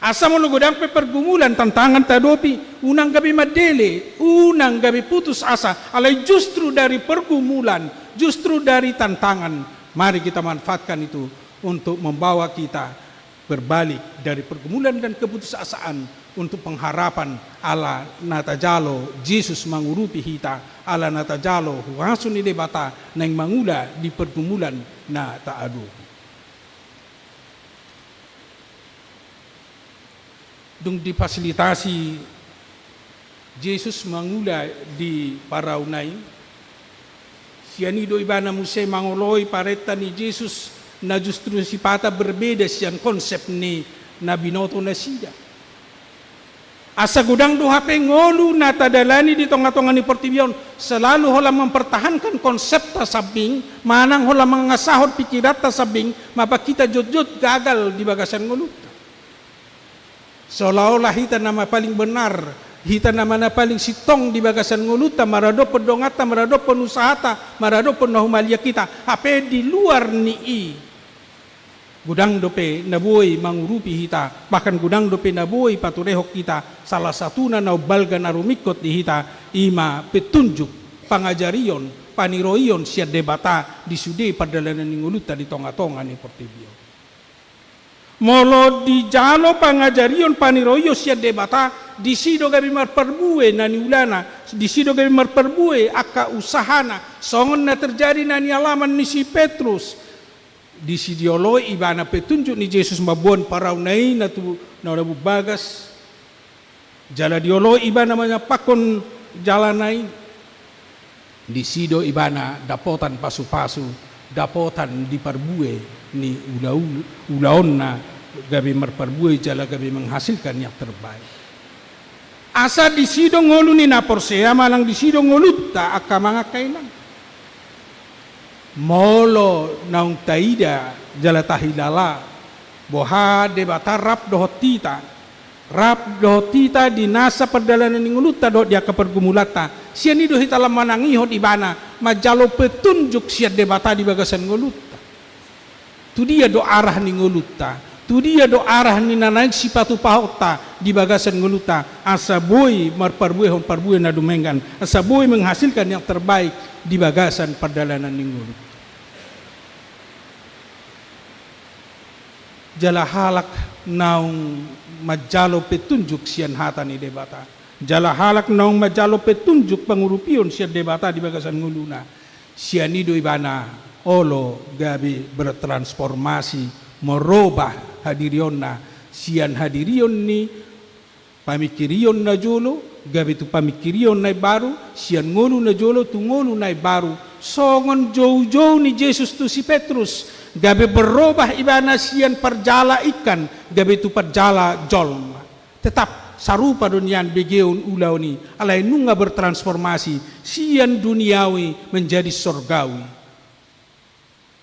Asa mo lugodang pe pergumulan tantangan tadopi unang gabi madele, unang gabi putus asa. Alai justru dari pergumulan, justru dari tantangan, mari kita manfaatkan itu untuk membawa kita berbalik dari pergumulan dan keputusasaan untuk pengharapan ala natajalo Yesus mengurupi hita, ala natajalo huasun ni debata nang mangula di pergumulan na taadu. dung difasilitasi Yesus mangula di paraunai sianido ibana muse mangoloi pareta ni Yesus na justru sipata berbeda sian konsep ni nabinoto na sida asa gudang do hape ngolu na tadalani di tonga-tonga ni pertibion selalu hola mempertahankan konsep tasabing manang hola mengasahot pikirat tasabing mapa kita jod-jod gagal di bagasan ngolu seolah-olah hita nama paling benar hita nama na paling sitong di bagasan ngoluta marado pedongata marado penusahata marado penahumalia kita hape di luar nii gudang dope nabuoi mangurupi hita bahkan gudang dope nabuoi paturehok kita salah satu na balga narumikot di hita ima petunjuk pangajarion paniroion sia debata di sude perdalanan nguluta di tonga-tonga ni pertibio molo di jalo pangajarion paniroio sia debata di sido gabi marperbue nani ulana di sido gabi marperbue aka usahana songon na terjadi nani alaman ni si Petrus di sidioloi ibana petunjuk ni Yesus mabuan paraunai na tu na bagas jala dioloi ibana namanya pakon jalanai di sido ibana dapotan pasu-pasu dapotan di parbue ni ulaon na gabi marparbue jala gabi menghasilkan yang terbaik asa di sido ngolu ni naporsea malang di sido ngolutta akka mga kailang molo naung taida jala tahilala boha debata rap dohotita di nasa perdalanan nguluta do dia kepergumulata siani do hita lamanangi hot ibana majalo petunjuk sia debata di bagasan nguluta tu dia do arah ni nguluta tu dia do arah ni nanaik sipatu pahota di bagasan nguluta asa boy marparbue hon parbue na dumengan asa boy menghasilkan yang terbaik di bagasan perdalanan nguluta jala halak naung majalo petunjuk sian hata ni debata jala halak naung majalo petunjuk pangurupion sian debata di bagasan nguluna sianido ibana olo gabi bertransformasi merubah hadirionna sian hadirion ni pamikirion na jolo gabi tu pamikirion na baru sian ngulu na jolo tu ngulu na baru songon jauh-jauh ni Yesus tu si Petrus gabe berubah ibana sian perjala ikan gabe tu perjala jolma tetap sarupa dunian begeun ulau ni alai nunga bertransformasi sian duniawi menjadi sorgawi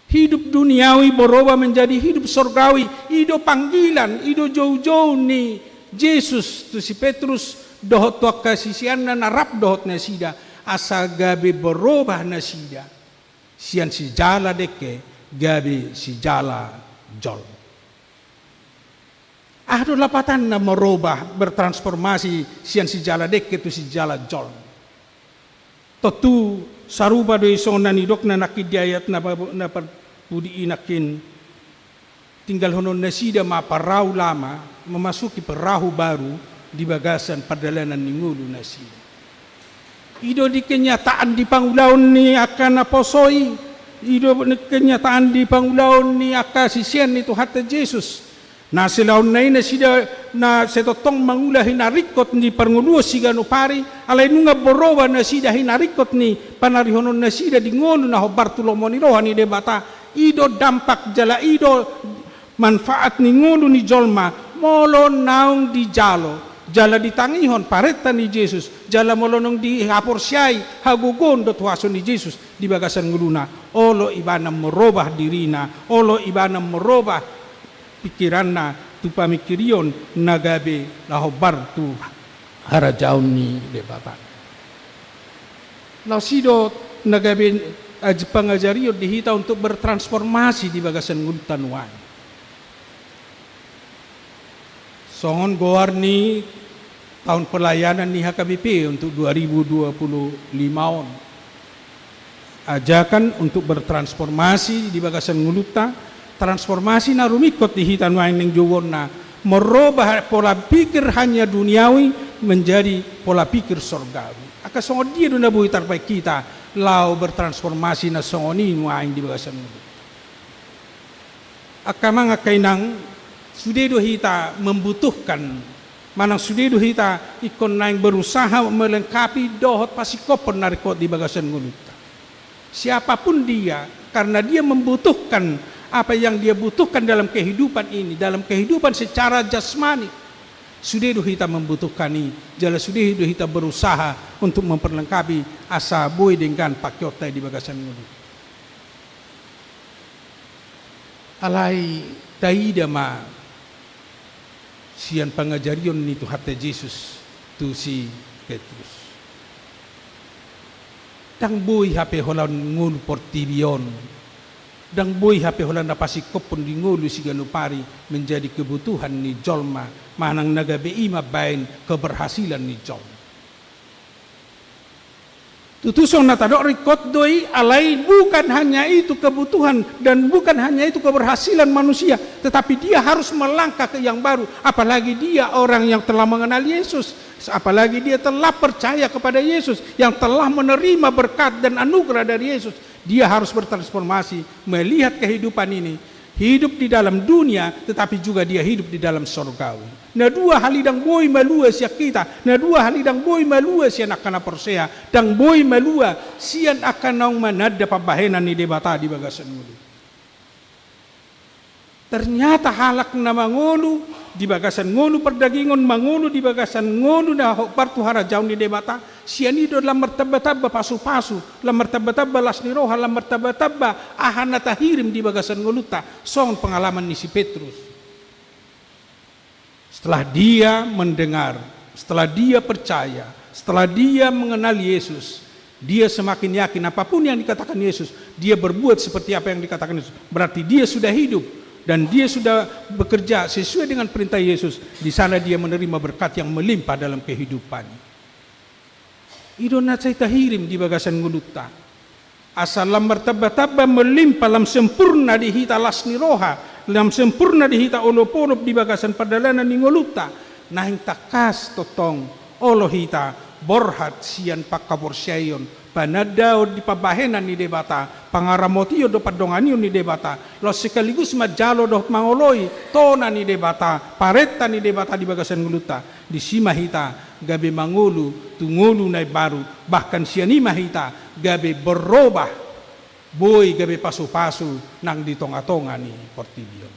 hidup duniawi berubah menjadi hidup sorgawi ido panggilan ido jauh-jauh ni Yesus tu si Petrus dohot tua kasisian na narap dohot nasida asa gabe berubah nasida sian si jala deke gabi si jala jol ahdo lapatan na merubah bertransformasi sian si jala dek itu si jala jol totu saruba do isona ni dok na nakidayat na pudi inakin tinggal honon nasida ma parau lama memasuki perahu baru di bagasan perdalanan ningulu nasida ido di kenyataan di pangulaon ni akan aposoi ido kenyataan di pangulaon ni akasisian itu hatta Yesus na silaon na ina sida na setotong mangulah hinarikot ni parnguluo sigano pari alay nunga borowa na sida hinarikot ni panarihonon na sida di ngolo na Bartolomeo ni roha ni debata ido dampak jala ido manfaat ni ngolo ni jolma molo naung di jalo jala ditangihon pareta ni Yesus jala molonong di haporsyai hagugon dot waso ni Yesus di bagasan nguluna olo ibana merubah dirina olo ibana merubah pikiranna tu pamikirion nagabe lahobar tu harajaun ni debata lausido nagabe pangajarion dihita untuk bertransformasi di bagasan ngulutan wan songon goarni tahun pelayanan ni HKBP untuk 2025 on. Ajakan untuk bertransformasi di bagasan nguluta, transformasi na rumikot di hitan wain ning jowon na merubah pola pikir hanya duniawi menjadi pola pikir sorgawi. Aka songon dia duna buhi tarpai kita lau bertransformasi na songoni wain di bagasan nguluta. Aka mga kainang sudedo hita membutuhkan Manang sudido hita ikon naing berusaha melengkapi dohot pasikopon narikot di bagasan nguluta. Siapapun dia, karena dia membutuhkan apa yang dia butuhkan dalam kehidupan ini, dalam kehidupan secara jasmani. Sudido hita membutuhkan ini, jala sudido hita berusaha untuk memperlengkapi asa boy dengan pakyota di bagasan nguluta. Alai taida ma sian pangajarion ni tu hata Jesus tu si Petrus. Dang boy hape holan ngulu portibion. Dang boy hape holan napasi kopon di ngulu si ganupari menjadi kebutuhan ni jolma manang nagabe ima bain keberhasilan ni jolma. Tutusong natadok rikot doi alai bukan hanya itu kebutuhan dan bukan hanya itu keberhasilan manusia, tetapi dia harus melangkah ke yang baru. Apalagi dia orang yang telah mengenal Yesus, apalagi dia telah percaya kepada Yesus, yang telah menerima berkat dan anugerah dari Yesus. Dia harus bertransformasi, melihat kehidupan ini, hidup di dalam dunia, tetapi juga dia hidup di dalam sorgawi. Na dua halidang boy malua siya kita, na dua halidang boy malua siya nakana persea, dang boy malua siyan akan naong manada pabahenan ni debata di bagasan mulu. Ternyata halak na mangulu di bagasan ngulu perdagingon, mangulu di bagasan ngulu na partu harajaw ni debata, siyan ido lam martabataba pasu-pasu, lam martabataba lasniroha, lam martabataba ahana tahirim di bagasan nguluta. Song pengalaman ni si Petrus. Setelah dia mendengar, setelah dia percaya, setelah dia mengenal Yesus, dia semakin yakin apapun yang dikatakan Yesus, dia berbuat seperti apa yang dikatakan Yesus. Berarti dia sudah hidup dan dia sudah bekerja sesuai dengan perintah Yesus. Di sana dia menerima berkat yang melimpah dalam kehidupannya. Idona cerita hirim di bagasan nguluta. Asal lam martaba-taba melimpah lam sempurna di hita lasni roha. Lam sempurna dihita olop-olop di bagasan perdalanan ni ngoluta nahing takas totong olo hita borhat sian pakaborsyayon panadao di pabahenan ni debata pangaramotio do padonganio ni debata lo sekaligus majalo do mangoloi tona ni debata pareta ni debata di bagasan ngoluta di sima hita gabe mangulu tungulu nai baru bahkan sianima hita gabe berubah boy gabe pasu-pasu nang di tonga-tonga ni portibion.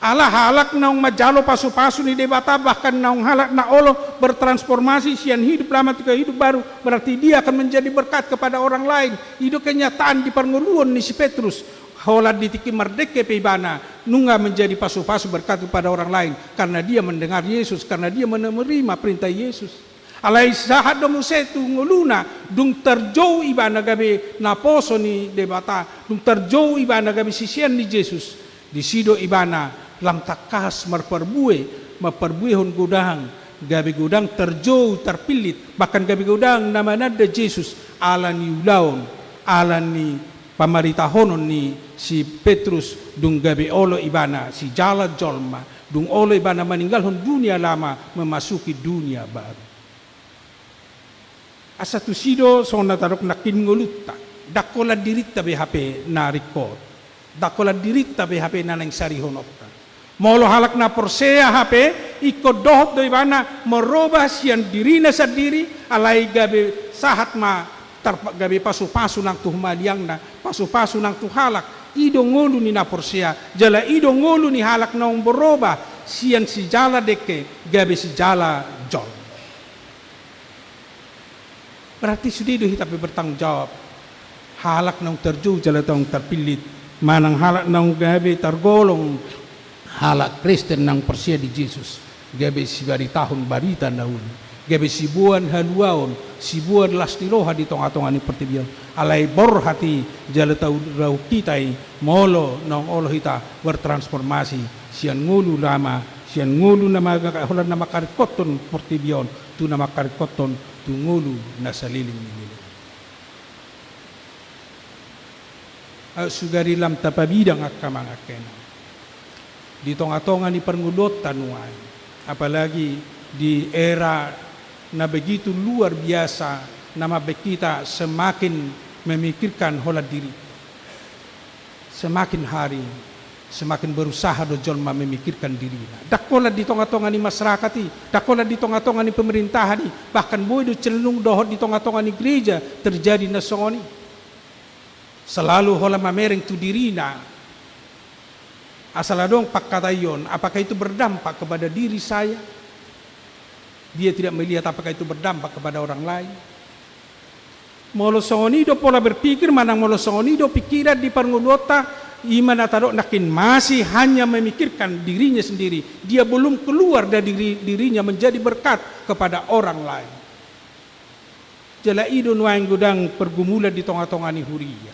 Allah halak naung majalo pasu-pasu ni debata bahkan naung halak na olo bertransformasi sian hidup lama ke hidup baru, berarti dia akan menjadi berkat kepada orang lain. Itu kenyataan di pernguluan ni si Petrus. Hola ditiki merdeke peibana nunga menjadi pasu-pasu berkat kepada orang lain karena dia mendengar Yesus, karena dia menerima perintah Yesus. Alai sahat domu setu nguluna dung terjauh ibana gabe naposo ni debata dung terjauh ibana gabe sisian ni Yesus di sido ibana lang takas merperbuihon gudang gabe gudang terjauh terpilit bahkan gabe gudang nama nada Yesus ala ni ulaon ala ni pamaritahonon ni si Petrus dung gabe olo ibana si jala jolma dung olo ibana meninggalhon dunia lama memasuki dunia baru. Asa tu sido so natarok nakin nguluta dakola dirita BHP na record dakola dirita BHP na nang sarihonota molo halak na porsea HP ikod dohot do ibana merubah sian dirina sa diri alai gabe sahat ma gabe pasu-pasu nang tuh maliang na pasu-pasu nang tuh halak ido ngulu ni na porsea jala ido ngulu ni halak naung berubah sian si jala deke gabe si jala jol. Berarti sudah itu tapi bertanggung jawab. Halak nang terjauh jala tong terpilit, manang halak nang gabe tergolong halak Kristen nang persia di Yesus. Gabe si bari tahun barita naun. Gabe si buan haluaon, si buan lasniroha di tong-tongan ni pertibian. Alai bor hati jala tau rau kitai molo nang olo hita bertransformasi. Sian ngulu lama, sian ngulu nama holan nama karikoton pertibian, tu nama karikoton tungulu na saliling nila. Sugari lam tapabidang akamang akena. Di tonga-tonga ni perngulot tanuan. Apalagi di era na begitu luar biasa na kita semakin memikirkan hola diri. Semakin hari semakin berusaha do jolma memikirkan dirinya. Dakola di tonga-tonga ni masyarakat ni, dakola di tonga-tonga ni pemerintahan ni, bahkan boy do celung dohot di tonga-tonga ni gereja terjadi na songoni. Selalu hola mamereng tu dirina. Asal adong pakkatayon, apakah itu berdampak kepada diri saya? Dia tidak melihat apakah itu berdampak kepada orang lain. Molo songoni do pola berpikir manang molo songoni do pikiran di parngulota iman atadok nakin masih hanya memikirkan dirinya sendiri. Dia belum keluar dari dirinya menjadi berkat kepada orang lain. Jala ido nuang gudang pergumulan di tonga-tonga ni huria.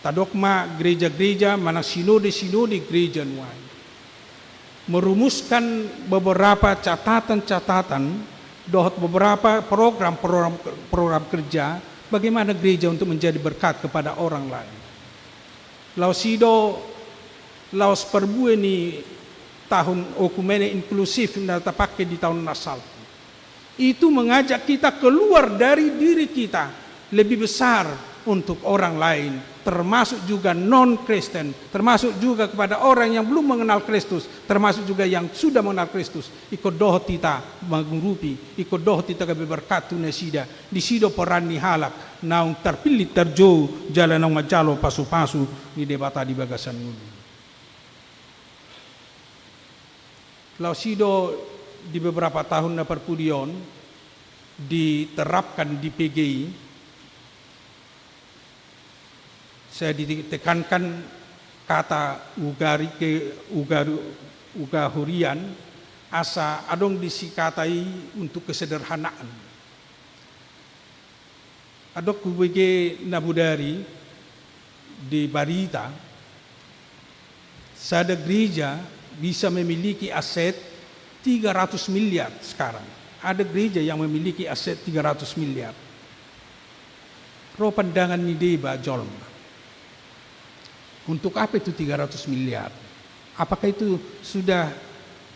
Tadokma gereja-gereja mana sinode-sinode gereja nuang merumuskan beberapa catatan-catatan dohot beberapa program kerja bagaimana gereja untuk menjadi berkat kepada orang lain. Lausido laos perbue ni tahun okumene inklusif na tapake di tahun nasal. Itu mengajak kita keluar dari diri kita lebih besar untuk orang lain, termasuk juga non-Kristen, termasuk juga kepada orang yang belum mengenal Kristus, termasuk juga yang sudah mengenal Kristus. Ikut dohot kita mengurupi, ikut dohot kita gabe berkat tu nasida. Di sido peran ni halak, naung terpilih terjauh jalan naung majalo pasu-pasu di debata di bagasan ngulu. Lau sido di beberapa tahun na perpudion diterapkan di PGI. Saya ditekankan kata ugahurian asa adong disikatai untuk kesederhanaan. Adok kubege nabudari di Barita, sada gereja bisa memiliki aset 300 miliar sekarang. Ada gereja yang memiliki aset 300 miliar. Ro pandangan ni deba jolma. Untuk apa itu 300 miliar? Apakah itu sudah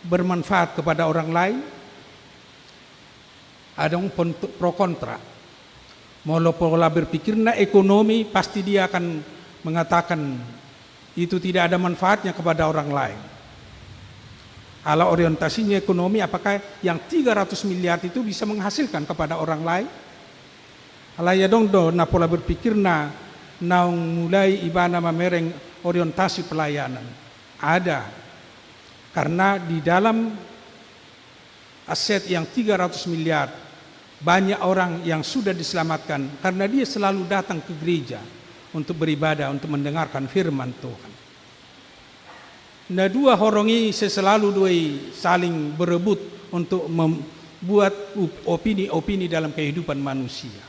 bermanfaat kepada orang lain? Ada pro kontra. Molo pola berpikirnya ekonomi pasti dia akan mengatakan itu tidak ada manfaatnya kepada orang lain. Kalau orientasinya ekonomi, apakah yang 300 miliar itu bisa menghasilkan kepada orang lain? Alaya dong do na pola berpikirna naung mulai ibana mamereng orientasi pelayanan. Ada. Karena di dalam aset yang 300 miliar banyak orang yang sudah diselamatkan karena dia selalu datang ke gereja untuk beribadah, untuk mendengarkan firman Tuhan. Nah, dua horongi selalu dua saling berebut untuk membuat opini-opini dalam kehidupan manusia.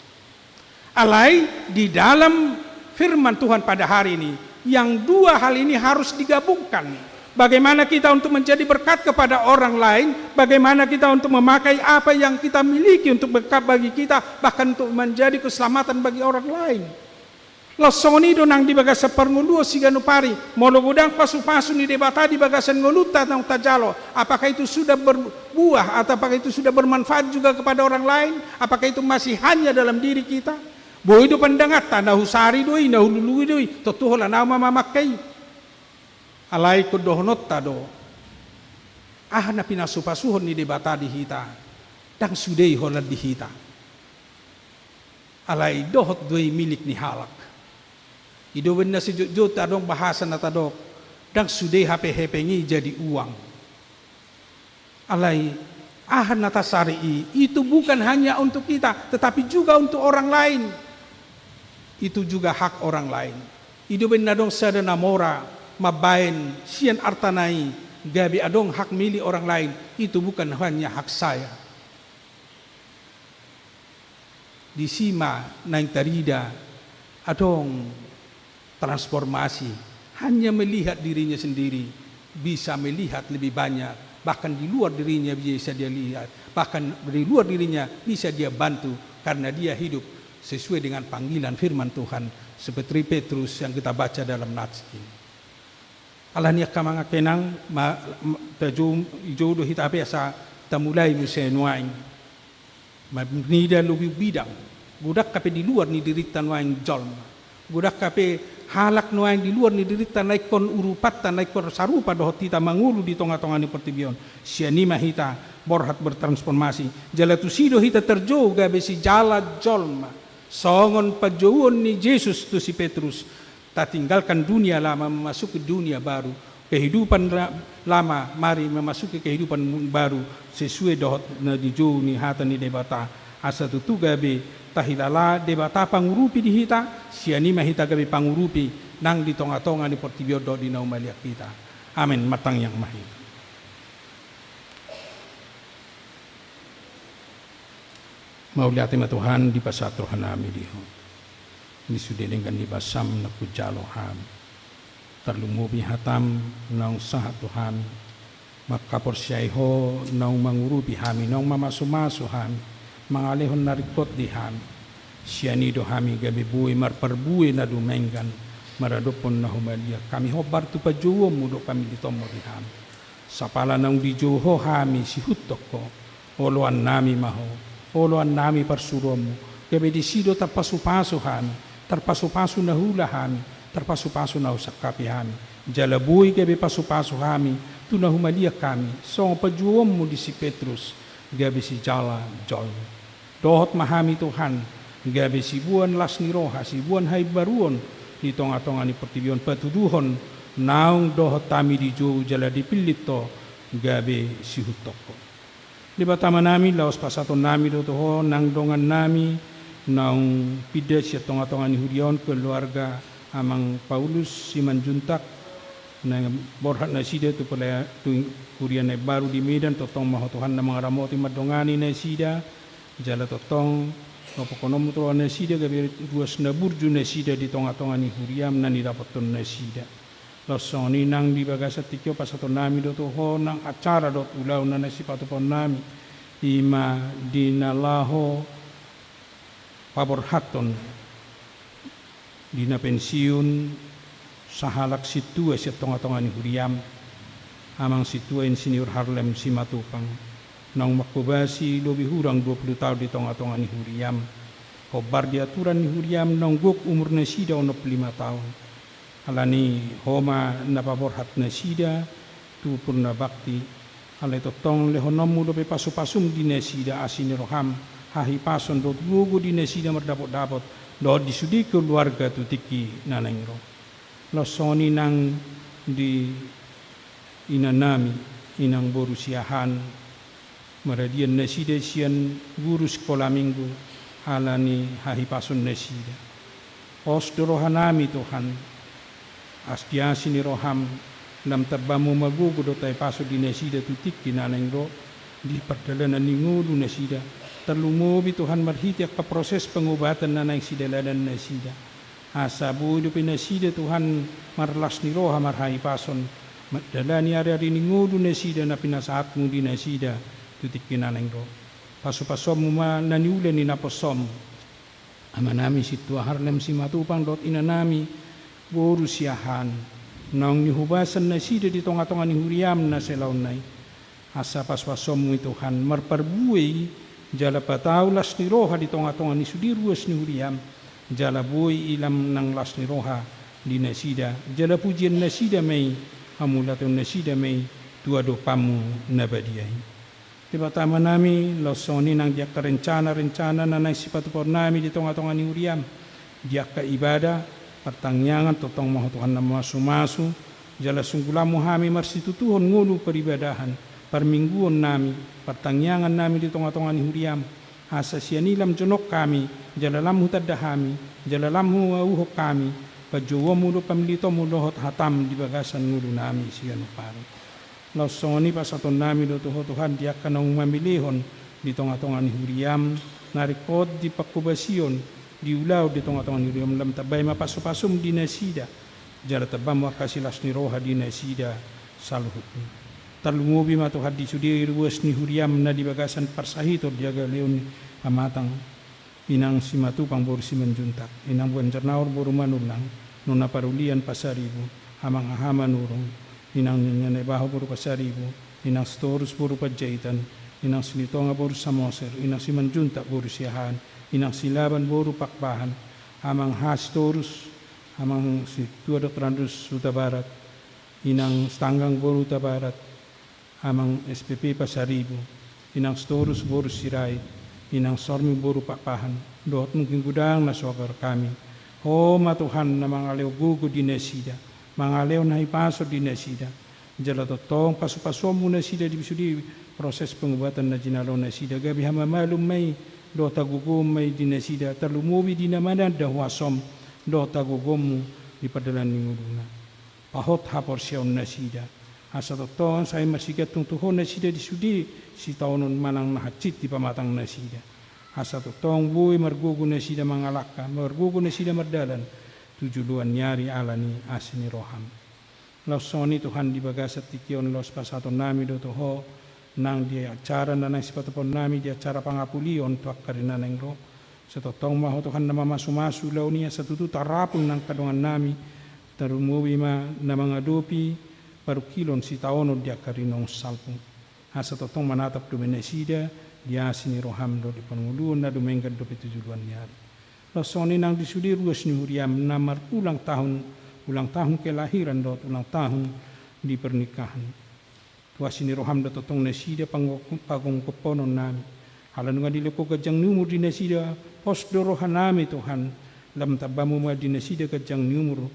Alai di dalam firman Tuhan pada hari ini, yang dua hal ini harus digabungkan. Bagaimana kita untuk menjadi berkat kepada orang lain, bagaimana kita untuk memakai apa yang kita miliki untuk berkat bagi kita, bahkan untuk menjadi keselamatan bagi orang lain. Losoni donang di bagasa pernguluo siganu pari, molo gudang pasu-pasu ni debata di bagasan ngoluta nang tajalo. Apakah itu sudah berbuah atau apakah itu sudah bermanfaat juga kepada orang lain? Apakah itu masih hanya dalam diri kita? Boy do pandangat na husari doi na hulului doi totuhola na mamamakay alay ko dohnot tado na pinasupasuhon ni debata di hita dang sudei holad di hita alay dohot doi milik ni halak idowen na si jujut tadong bahasa na tadok dang sudei hape-hepengi jadi uang alay natasari itu bukan hanya untuk kita tetapi juga untuk orang lain. Itu juga hak orang lain. Idobin na dong sada namora, mabain, siyan artanai, gabi adong hak milik orang lain. Itu bukan hanya hak saya. Di sima naing tarida, adong transformasi. Hanya melihat dirinya sendiri, bisa melihat lebih banyak. Bahkan di luar dirinya bisa dia lihat. Bahkan di luar dirinya bisa dia bantu. Karena dia hidup sesuai dengan panggilan firman Tuhan seperti Petrus yang kita baca dalam nats ini. Alanya kamanga kenang jodoh hita biasa tamulai musenuain mabnida lubi bidang budak kape di luar ni diritan waing jolma Gudak kape halak noang di luar ni dirita naikon urupat tan naikon sarupa dohot tita mangulu di tonga-tonga ni pertibion. Sianima hita borhat bertransformasi. Jala tu sido hita terjoga besi jala jolma. Songon pajouan ni Yesus tu si Petrus. Tak tinggalkan dunia lama memasuki dunia baru. Kehidupan lama mari memasuki kehidupan baru sesuai dohot na dijou ni hata ni debata. Asa tutu gabe tahilala debata pangurupi di hita, sianima hita gabi pangurupi nang di tonga-tonga ni portibiodo di naumaliak kita. Amin. Matang yang mahit. Mauliati Tuhan di pasatro hanami diho. Ni sudenengan di basam na kujalo hami. Terlumubi hatam nang sahat Tuhan. Makapor syaiho nang mangurupi hami nang mamasu-masu hami. Mangalehon narikot di hami. Sianido hami gabi buwi marparbuwi na dumenggan. Maradopon na humalia. Kami hobar tu pajuwo mudo kami ditomo di hami. Sapala nang dijuho hami si hutok ko. Oloan nami maho. Oloan nami parsuromu. Gabi disido tarpasu-pasu hami. Tarpasu-pasu na hula hami. Tarpasu-pasu na usakapi hami. Jalabuhi gabi pasu-pasu hami. Tu na humalia kami. So pajuwo mu di si Petrus. Gabi si jala jol. Dohot mahami Tuhan, gabi sibuan las ni roha, sibuan hai baruon, di tonga-tonga ni pertibion patuduhon, naung dohot tami di jo jala dipilito, gabi si hutoko. Di batama nami, laos pasaton nami do toho, nang dongan nami, naung pidet siya tonga-tonga ni Hudion, keluarga amang Paulus Simanjuntak, na borhat na sida tu pala tu kurian na baru di Medan, totong mahotuhan na mga ramoti madongani na sida, jala totong nopokonom to na sida gabi ruas na burju na sida di tonga-tonga ni Huriam na nidapaton na sida. Losoni nang di bagasat tikyo pasaton nami do toho nang acara dot ulaw na nasipatupon nami ima dinalaho paborhaton dina pensiun sahalak situa siya tonga-tonga ni Huriam amang situa Insinyur Harlem Simatupang. Nang makubasi lobi hurang 20 tahun di tonga-tonga ni Huriam. Hobar di aturan ni Huriam nang guk umur na sida 5 tahun. Alani homa napaborhat na sida tu purna bakti. Alay totong lehonomu lobi pasu-pasum di na sida asini roham. Hahi pason dot gugu di na sida merdapot-dapot. Dood di sudi keluarga tu tiki nanengro. Losoni nang di inanami inang borusiahan. Maradian nasida sian guru sekolah minggu alani hahipasun nasida. Os rohanami Tuhan. Asdiasi ni roham lam terbamu magugu do tay paso di nasida tutik kinaneng ro di perdalanan ni ngulu nasida. Terlumubi Tuhan marhitiak ke proses pengobatan nanay sidalanan nasida. Asabu hidup nasida Tuhan marlas ni roha marhahipason. Madalani ari-ari ni ngulu nasida na pinasaatmu di nasida. Tutik kinaneng ro. Paso-pasom muma naniulen ni naposom. Amanami situa Harlem Simatupang dot inanami boru siahan. Nang nihubasan na sida di tonga-tonga ni Huriam na selaunay. Asa pas-pasom mo Tuhan marparbuay jala pataw las ni roha di tonga-tonga ni sudiruas ni Huriam. Jala buay ilam ng las ni roha di nasida. Jala pujian nasida may hamulaton nasida may tuado pamu nabadiyay. Di batama nami, losoni nang diak rencana-rencana na naisipatupor nami di tonga-tonga ni Huriam. Diak ka ibadah, pertangyangan totong mahutuhan na masu-masu, jala sunggulamu hami marsitutuhon ngulu peribadahan, permingguan nami, pertangyangan nami di tonga-tonga ni Huriam. Asa sianilam jonok kami, jala lamhu tadahami, jala lamhu uhok kami, pajuwa mulo pamilito mulohot hatam di bagasan ngulu nami siyan pare. Lausoni pasaton nami do Tuhan dia kanang mamilihon di tonga-tonga ni Huriam narikod di pakubasion di ulaw di tonga-tonga ni Huriam lam tabay mapaso-pasum di nasida jala tabam wakasilas ni roha di nasida saluhut talungubi matuhad di sudi ruas ni Huriam na di bagasan parsahito diaga leon pamatang inang Simatupang boru Simanjuntak inang buwan Jarnaur boru manulang nuna parulian pasaribu hamang ahama nurong inang nyanay baho puro pasaribu, inang Storus puro Pajaitan, inang Silitonga puro Samoser, inang Simanjuntak puro Siyahan, inang Silaban puro Pakbahan, amang Hastorus, amang si tua Dr. Andrus Huta Barat, inang Stanggang Boru Huta Barat, amang SPP Pasaribu, inang Storus Boru Sirai, inang Sormi Boru Pakpahan, doot mungkin gudang na sogar kami. Ma Tuhan na mga aleo gugu di nasida, mga aleo na hipaso di nasida, jala totong paso-paso mo nasida di bisudi proses pengobatan na jinalo nasida, gabi hama malum may do tagugum may di nasida, talumubi di naman dahwasom do tagugum mo di padalan ni nguluna. Pahot hapor siya nasida, asa totong sa masigat tungtuhon nasida di sudi, si taonon manang nahacit di pamatang nasida. Asa totong buhay margugo na sida mga laka, margugo na sida mardalan, tujuluan nyari alani asini roham. Lausoni Tuhan di bagasat tikion los pasaton nami do toho, nang di acara na nang sipatapon nami di acara pangapulion tuak karina nang roh. Sa totong maho Tuhan na mamasumasu lau niya sa tutu tarapon ng kadungan nami, tarumuwi ma na mga dupi, parukilon si taono di akarinong salpong. Asa totong manatap dumenesida, dia sini roham do di panguluan na dumenggan do petujuluan nyari. Lasoni nang disudi ruas ni Muriam namar ulang tahun kelahiran do ulang tahun di pernikahan. Tua sini roham do totong nasida pagong keponon nami. Halan nga dileko kajang numur di nasida pos do rohan nami Tuhan. Lam tabamu ma di nasida kajang numur.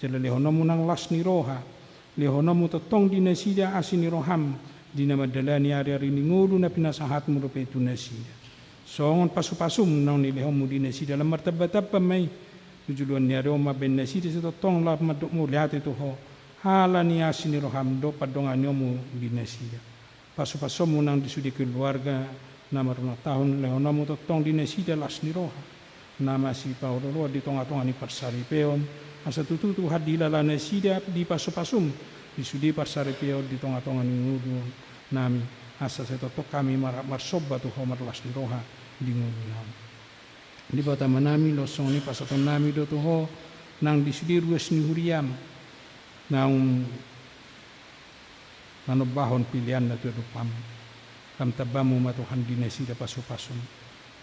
Jala lehonamu nang las ni roha. Lehonamu totong di nasida asini roham. Di nama dalani hari-hari ni ngulu na pinasahat mo rupa itu nasida. Songon pasu-pasum nang nilehom mo di nasida. Lam martabat pa may tujuluan ni Aroma ben nasida sa totong lap maduk mo lihat itu ho. Hala ni asin ni roham do padongan mo di nasida. Pasu-pasum mo nang disudi keluarga nama runang tahun lehona mo totong di nasida las ni roha. Nama si Paulo di tonga-tonga ni Parsaripeon. Asa tututu hadila la nasida di pasu-pasum. Disudi Parsaripeon di tonga-tonga ni ngulu nami asa setoto kami marsoba tu homar las ni roha di ngulu nami. Di bata manami losong ni pasaton nami do tu ho nang disudi ruas ni huriam nang manobahon pilihan na tu pam. Lam tabamu matuhan di nasida pasu-pasum.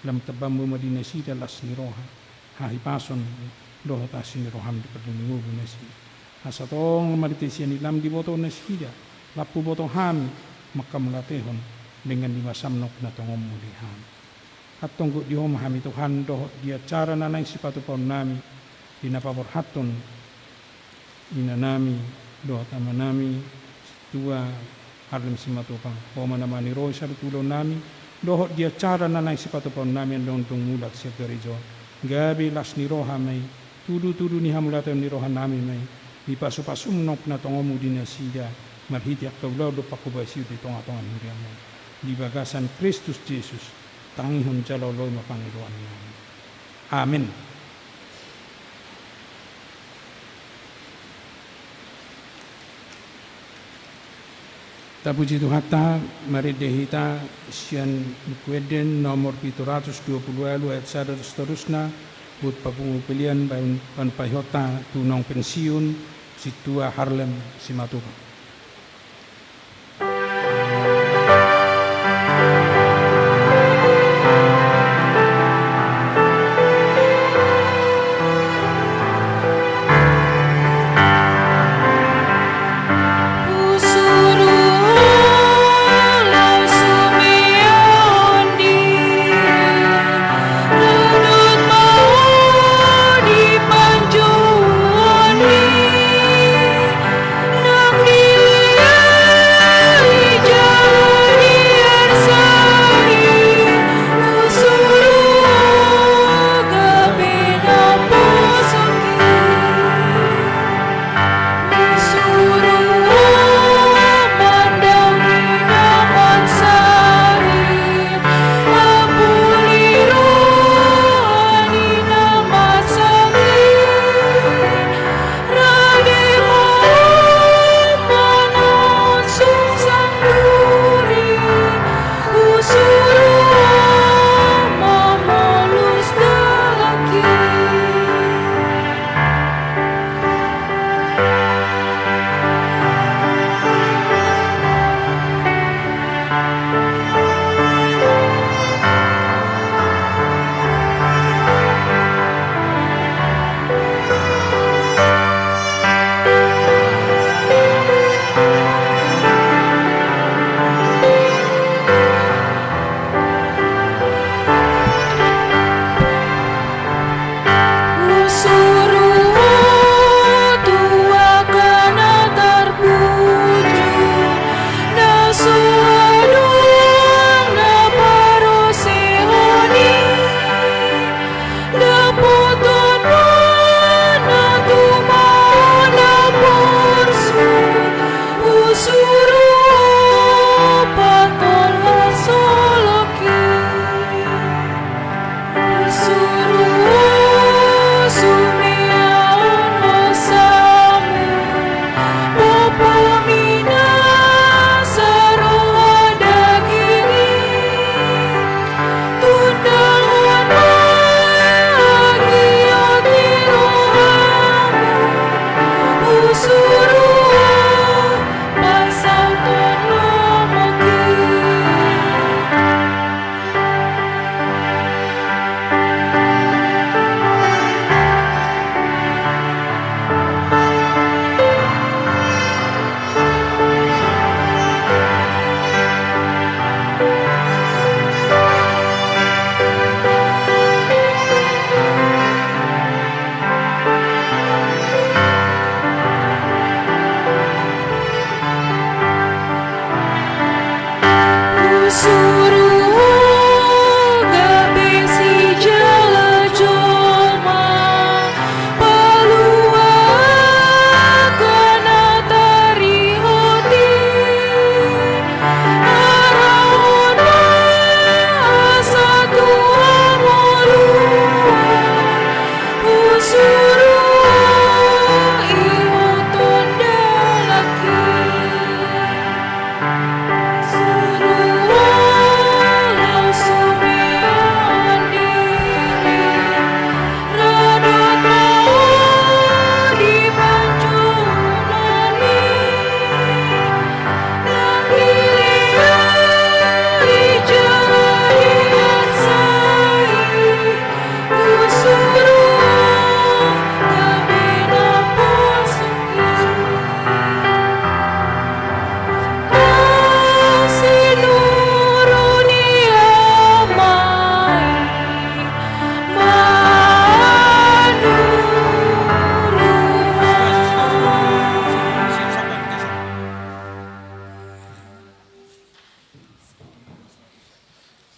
Lam tabamu ma di nasida las ni roha. Hahi pason do tasi ni roham di padung ngulu nasida. Asa tong maritesian ilam di boto nasida. Lapu boto ham maka melatihon dengan dimasam nok na tongom mulihan. At tunggu di homahami Tuhan doh dia cara nanay sipatu pon nami dinapabor haton ina nami doh tama nami tua harlem simatupang homa namani roy sa tulo nami doh dia cara nanay sipatu pon nami andong tung mulak siya garijo gabi las ni roha may tudu ni hamulaton ni roha nami may di pasu-pasum nok na tongom dinasida marhiti ak kaulaw do pakubasiw di tonga-tonga huriam mo. Di bagasan Kristus Jesus, tangihon jaloloy mapangiluan namin. Amen. Tapuji Tuhata, maridehita siyan kweden nomor 720 ayat 1 seterusnya, buat pagpupilian panpahota tunong pensiun situa Harlem Simatupang. Nang di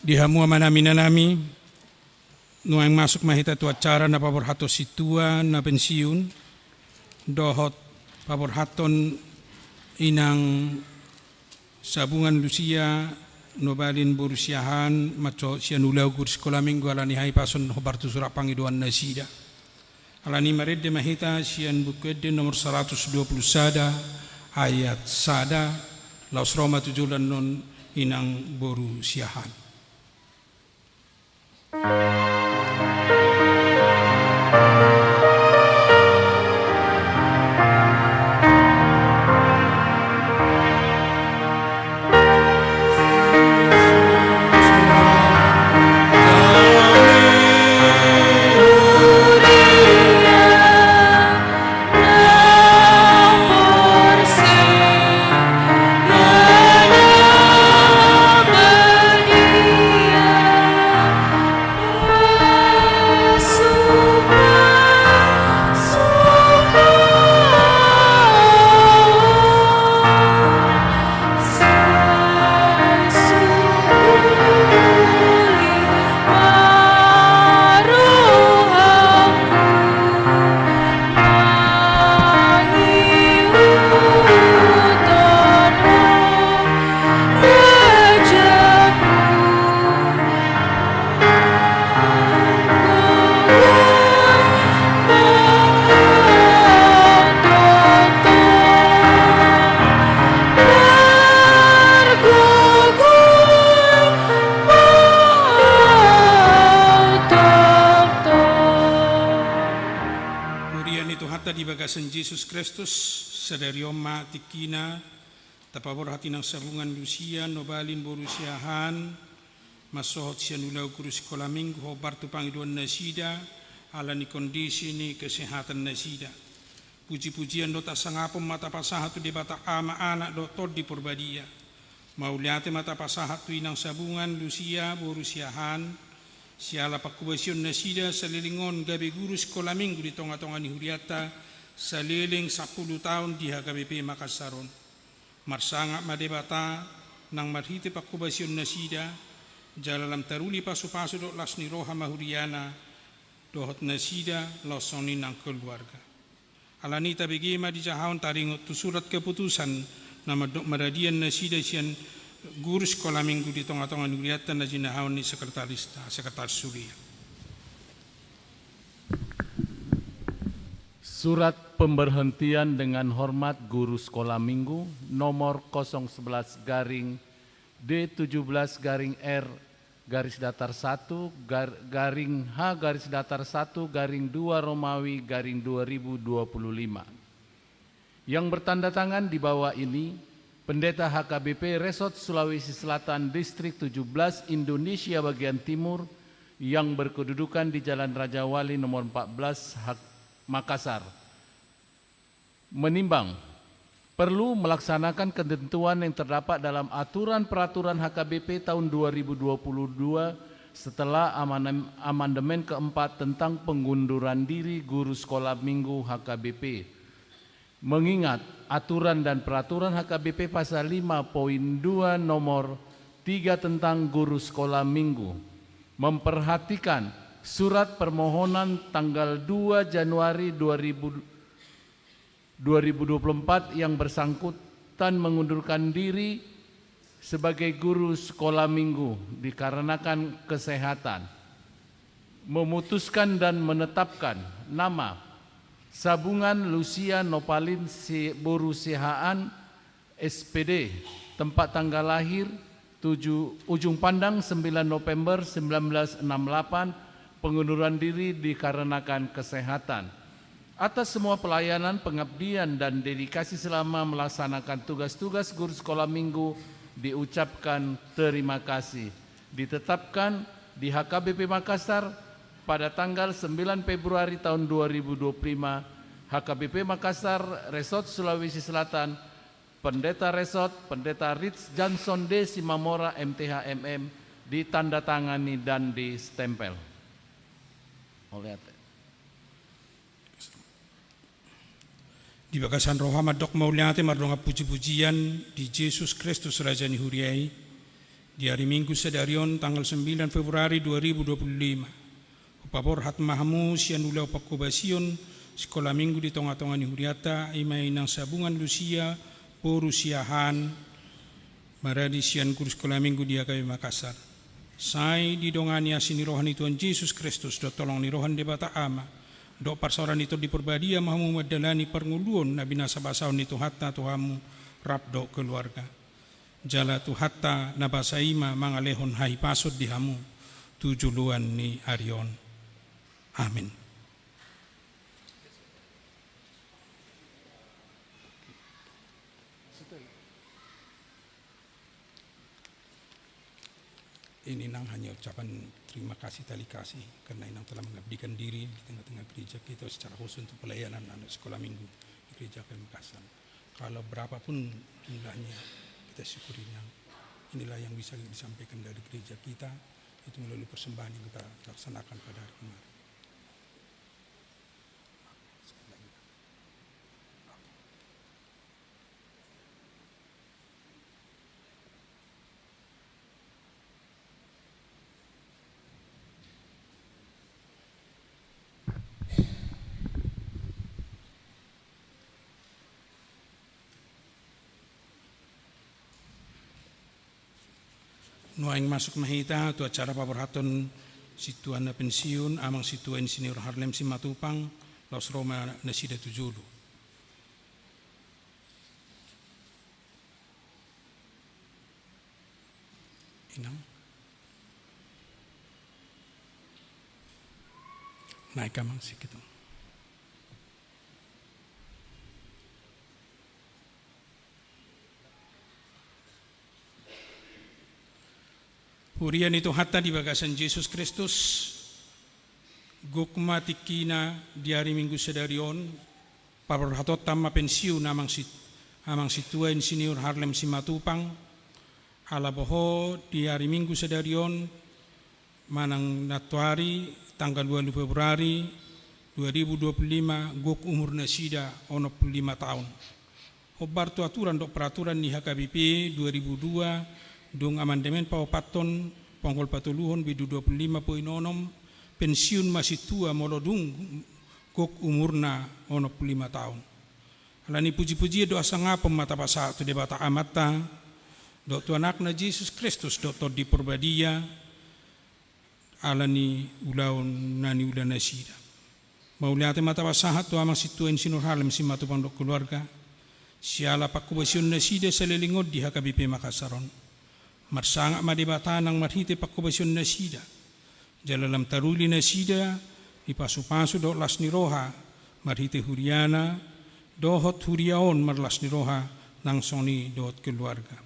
Di hamua manami nuang masuk mahita tu acara na pabor hato situa na pensiun dohot pabor haton inang sabungan Lucia nobalin borusiahan maco sianulau gur sekolah minggu alani hai pason hobartu surat panggiduan nasida alani maredde mahita sian bukedde nomor 120 sada ayat sada laus Roma 7 non inang borusiahan. Yesus Kristus sadarioma tikina tapabor hati ng sabungan Lucia nobalin borusiahan masohot sianulau guru sekolah minggu hobar tu panggiduan nasida ala ni kondisi ni kesehatan nasida puji-pujian dota sangapom mata pasahat tu debata ama anak doktor di Purbadia mauliate mata pasahat tu inang sabungan Lucia borusiahan siala pakubasion nasida salilingon gabi guru sekolah minggu di tonga-tonga ni Huriata saliling 10 tahun di HKBP Makassaron. Marsanga madebata nang marhiti pakubasion nasida jalalam taruli pasu-pasu dok lasni roha mahuriana dohot nasida losoni nang keluarga. Alanita begema di jahon taringot tu surat keputusan nama dok maradian nasida sian guru sekolah minggu di tengah-tengah nuriatan na jinahon ni sekretaris Surya. Surat pemberhentian dengan hormat guru sekolah minggu nomor 011 garing D17 garing R garis datar 1 garing H garis datar 1 garing 2 Romawi garing 2025. Yang bertanda tangan di bawah ini Pendeta HKBP Resort Sulawesi Selatan Distrik 17 Indonesia bagian Timur yang berkedudukan di Jalan Raja Wali nomor 14 Makassar menimbang perlu melaksanakan ketentuan yang terdapat dalam aturan peraturan HKBP tahun 2022 setelah amandemen keempat tentang pengunduran diri guru sekolah minggu HKBP. Mengingat aturan dan peraturan HKBP pasal 5.2 nomor 3 tentang guru sekolah minggu memperhatikan surat permohonan tanggal 2 Januari 2024 yang bersangkutan mengundurkan diri sebagai guru sekolah minggu dikarenakan kesehatan, memutuskan dan menetapkan nama Sabungan Lucia Nopalin Borusiahan SPD, tempat tanggal lahir Ujung Pandang 9 November 1968, pengunduran diri dikarenakan kesehatan. Atas semua pelayanan, pengabdian, dan dedikasi selama melaksanakan tugas-tugas guru sekolah minggu diucapkan terima kasih. Ditetapkan di HKBP Makassar pada tanggal 9 Februari tahun 2025, HKBP Makassar, Resort Sulawesi Selatan, Pendeta Resort, Pendeta Ritz Johnson D. Simamora MTH-MM, ditandatangani dan distempel oleh di bakasan rohama dok mauliate mardonga puji-pujian di Yesus Kristus Raja ni huriai di hari Minggu Sedarion tanggal 9 Februari 2025. Upapor hat mahamu sian ulau pakubasion sekolah minggu di tengah-tengah ni huriata imai nang sabungan Lucia porusiahan maradi sian kurus sekolah minggu di Akabi Makassar. Sai di dongani asini rohani Tuhan Yesus Kristus do tolong ni rohan debata ama do parsoran itu diperbadia mahamu madalani pernguluan nabi nasabasaun itu hatta tuhamu rap do keluarga jala tu hatta nabasaima mangalehon hai pasod dihamu tujuluan ni arion. Amin. Ini nang hanya ucapan terima kasih tali kasih karena inang telah mengabdikan diri di tengah-tengah gereja kita secara khusus untuk pelayanan anak sekolah minggu di gereja Akabi Makassar. Kalau berapapun jumlahnya kita syukurinya. Inilah yang bisa disampaikan dari gereja kita itu melalui persembahan yang kita laksanakan pada hari kemarin. Nuaing masuk mahita tu acara paborhaton situan na pensiun amang situan senior Harlem Simatupang Los Roma nasida tujulu. Inang naik amang sikit. Hurian itu hatta di bagasan Yesus Kristus gukma tikina di hari Minggu Sedarion paborhatot tamma pensiun amang situan senior Harlem Simatupang halaboho di hari Minggu Sedarion manang natuari tanggal 2 Februari 2025 guk umur nasida 45 tahun. Hobar tu aturan dok peraturan ni HKBP 2002 dong amandemen pawapaton ponggol patuluhon bidu 25.6 pensiun masih tua molodung kok umurna 45 tahun. Alani puji-puji doa sanga pemata pasa tu debata amata do tu anakna Yesus Kristus do to diperbadia alani ulaun nani ulana sida. Mauliate mata pasaha tu amang situen sinur Harlem Simatupang do keluarga siala pakubasion nasida salilingod di HKBP Makassaron. Marsanga madibata ng marhite pakubasyon na sida. Jalalam taruli na sida, ipasu-pasu do las ni roha, marhite huriana, dohot huriaon marlas ni roha, nang soni dohot keluarga.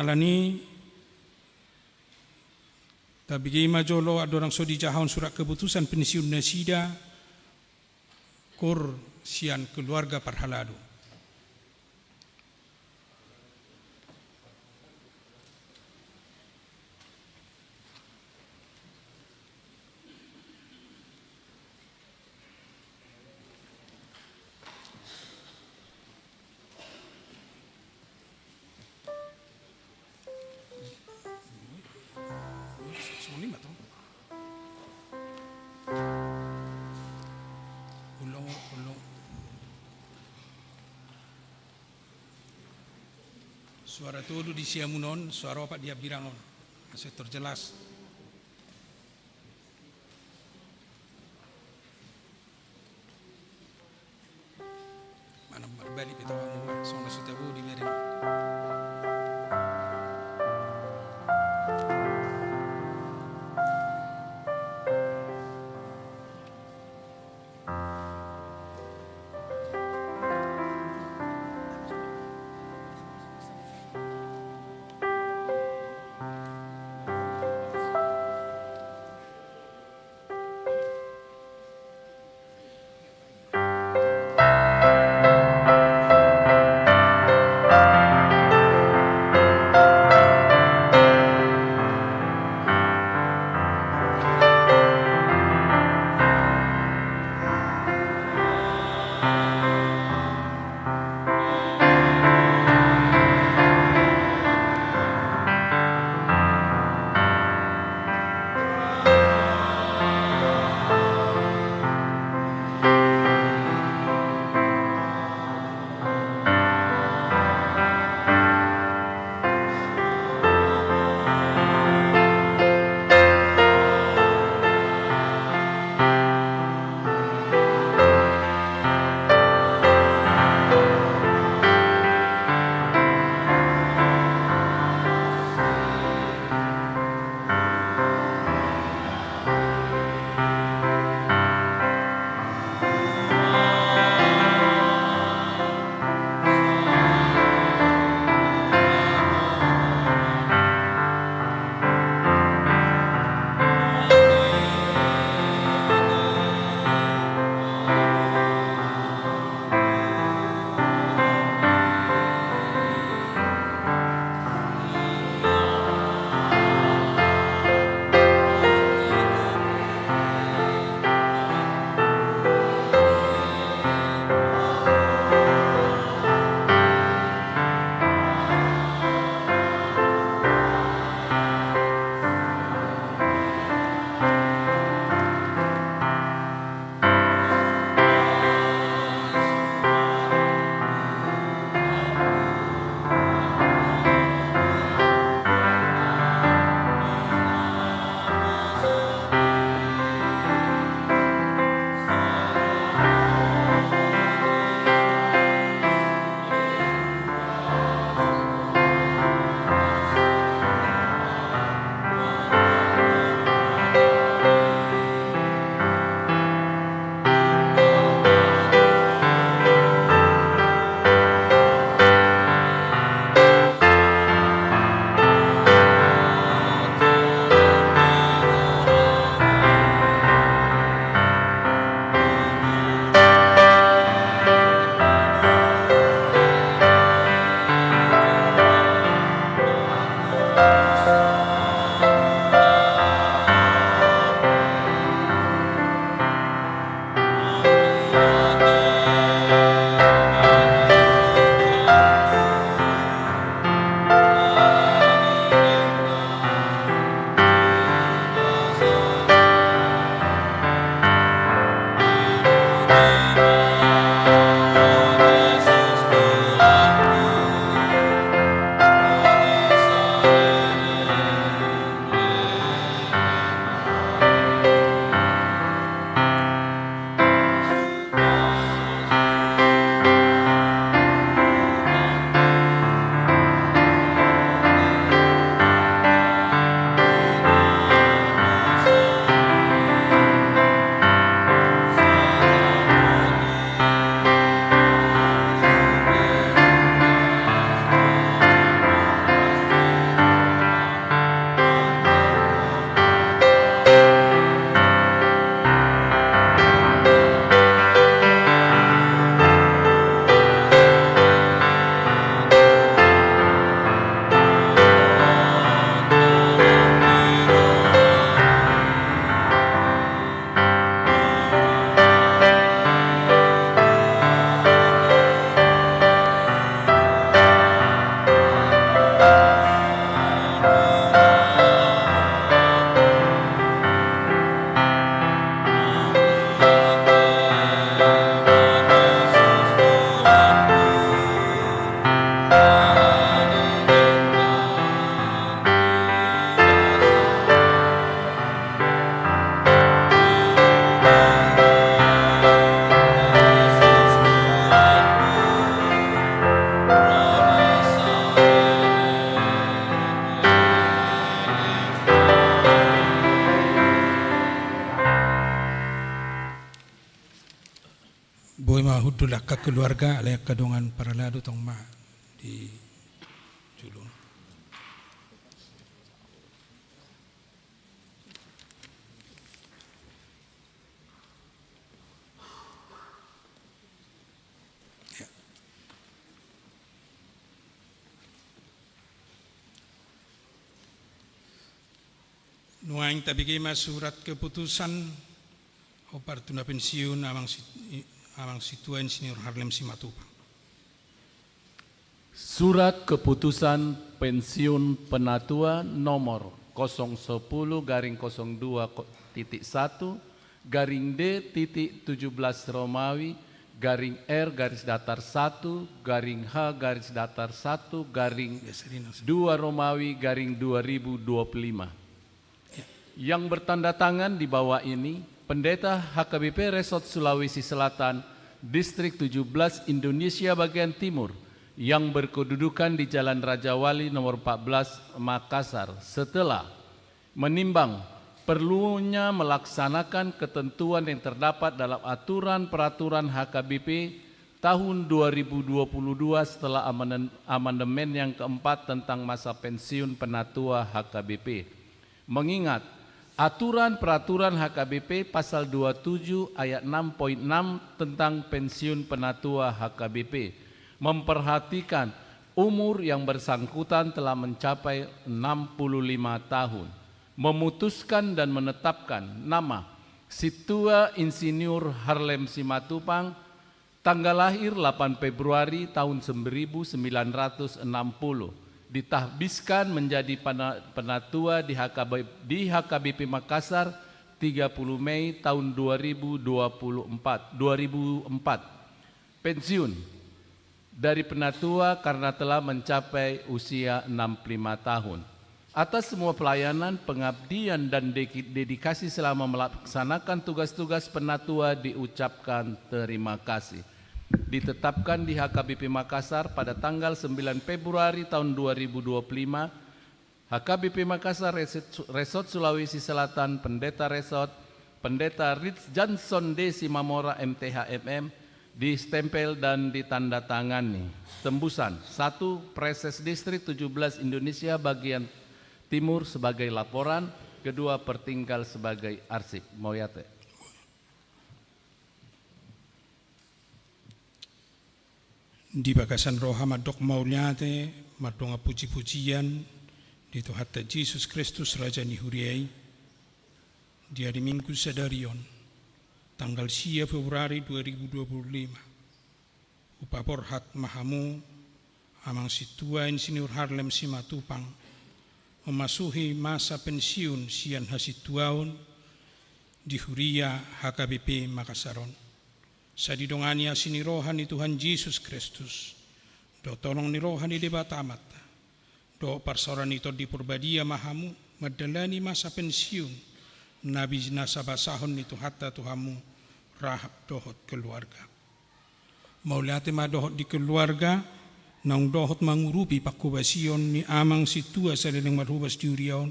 Alani, tabigay majolo adorang sodi jahon surat keputusan pensiun na sida, kor sian keluarga parhalado. Suara todo di siamunon, suara apa dia birangon, masih terjelas. Mana berbalik kita mau, soalnya sudah di mereng. Boy mahudul akka keluarga alay kadongan paralado tong ma di julung. Nuaing tabigay surat keputusan o partuna pensiun amang situan Senior Harlem Simatupang. Surat keputusan pensiun penatua nomor 010-2.1-D-17 Romawi garing R garis datar 1 garing H garis datar 1 garing 2 Romawi garing 2025. Yang bertanda tangan di bawah ini Pendeta HKBP Resort Sulawesi Selatan, Distrik 17 Indonesia bagian Timur yang berkedudukan di Jalan Raja Wali nomor 14 Makassar setelah menimbang perlunya melaksanakan ketentuan yang terdapat dalam aturan peraturan HKBP tahun 2022 setelah amandemen yang keempat tentang masa pensiun penatua HKBP. Mengingat aturan peraturan HKBP pasal 27 ayat 6.6 tentang pensiun penatua HKBP memperhatikan umur yang bersangkutan telah mencapai 65 tahun, memutuskan dan menetapkan nama Situa Insinyur Harlem Simatupang, tanggal lahir 8 Februari tahun 1960, ditahbiskan menjadi penatua di HKBP Makassar 30 Mei tahun 2004. Pensiun dari penatua karena telah mencapai usia 65 tahun. Atas semua pelayanan, pengabdian dan dedikasi selama melaksanakan tugas-tugas penatua diucapkan terima kasih. Ditetapkan di HKBP Makassar pada tanggal 9 Februari tahun 2025, HKBP Makassar Resort Sulawesi Selatan, Pendeta Resort, Pendeta Ritz Johnson D. Simamora MTH-MM, distempel dan ditandatangani. Tembusan 1. Preses Distrik 17 Indonesia bagian Timur sebagai laporan, kedua pertinggal sebagai arsip. Moyate. Di bagasan roha madok maulyate, madonga puji-pujian, Dito hatta Jesus Kristus Raja ni huriai di hari Minggu Sadarion tanggal 10 Februari 2025 upaporhat mahamu amang situa Insinyur Harlem Simatupang memasuki masa pensiun sian hasituaon di Huria HKBP Makassaron. Sadidongani asini rohani Tuhan Yesus Kristus do tolong ni rohani debatamat do parsoran itu di purbadia mahamu madalani masa pensiun nabi nasabasahon itu hatta Tuhamu rahab dohot keluarga maulate ma dohot di keluarga nang dohot mangurupi pakubasion ni amang situa saling marhubas diuriaon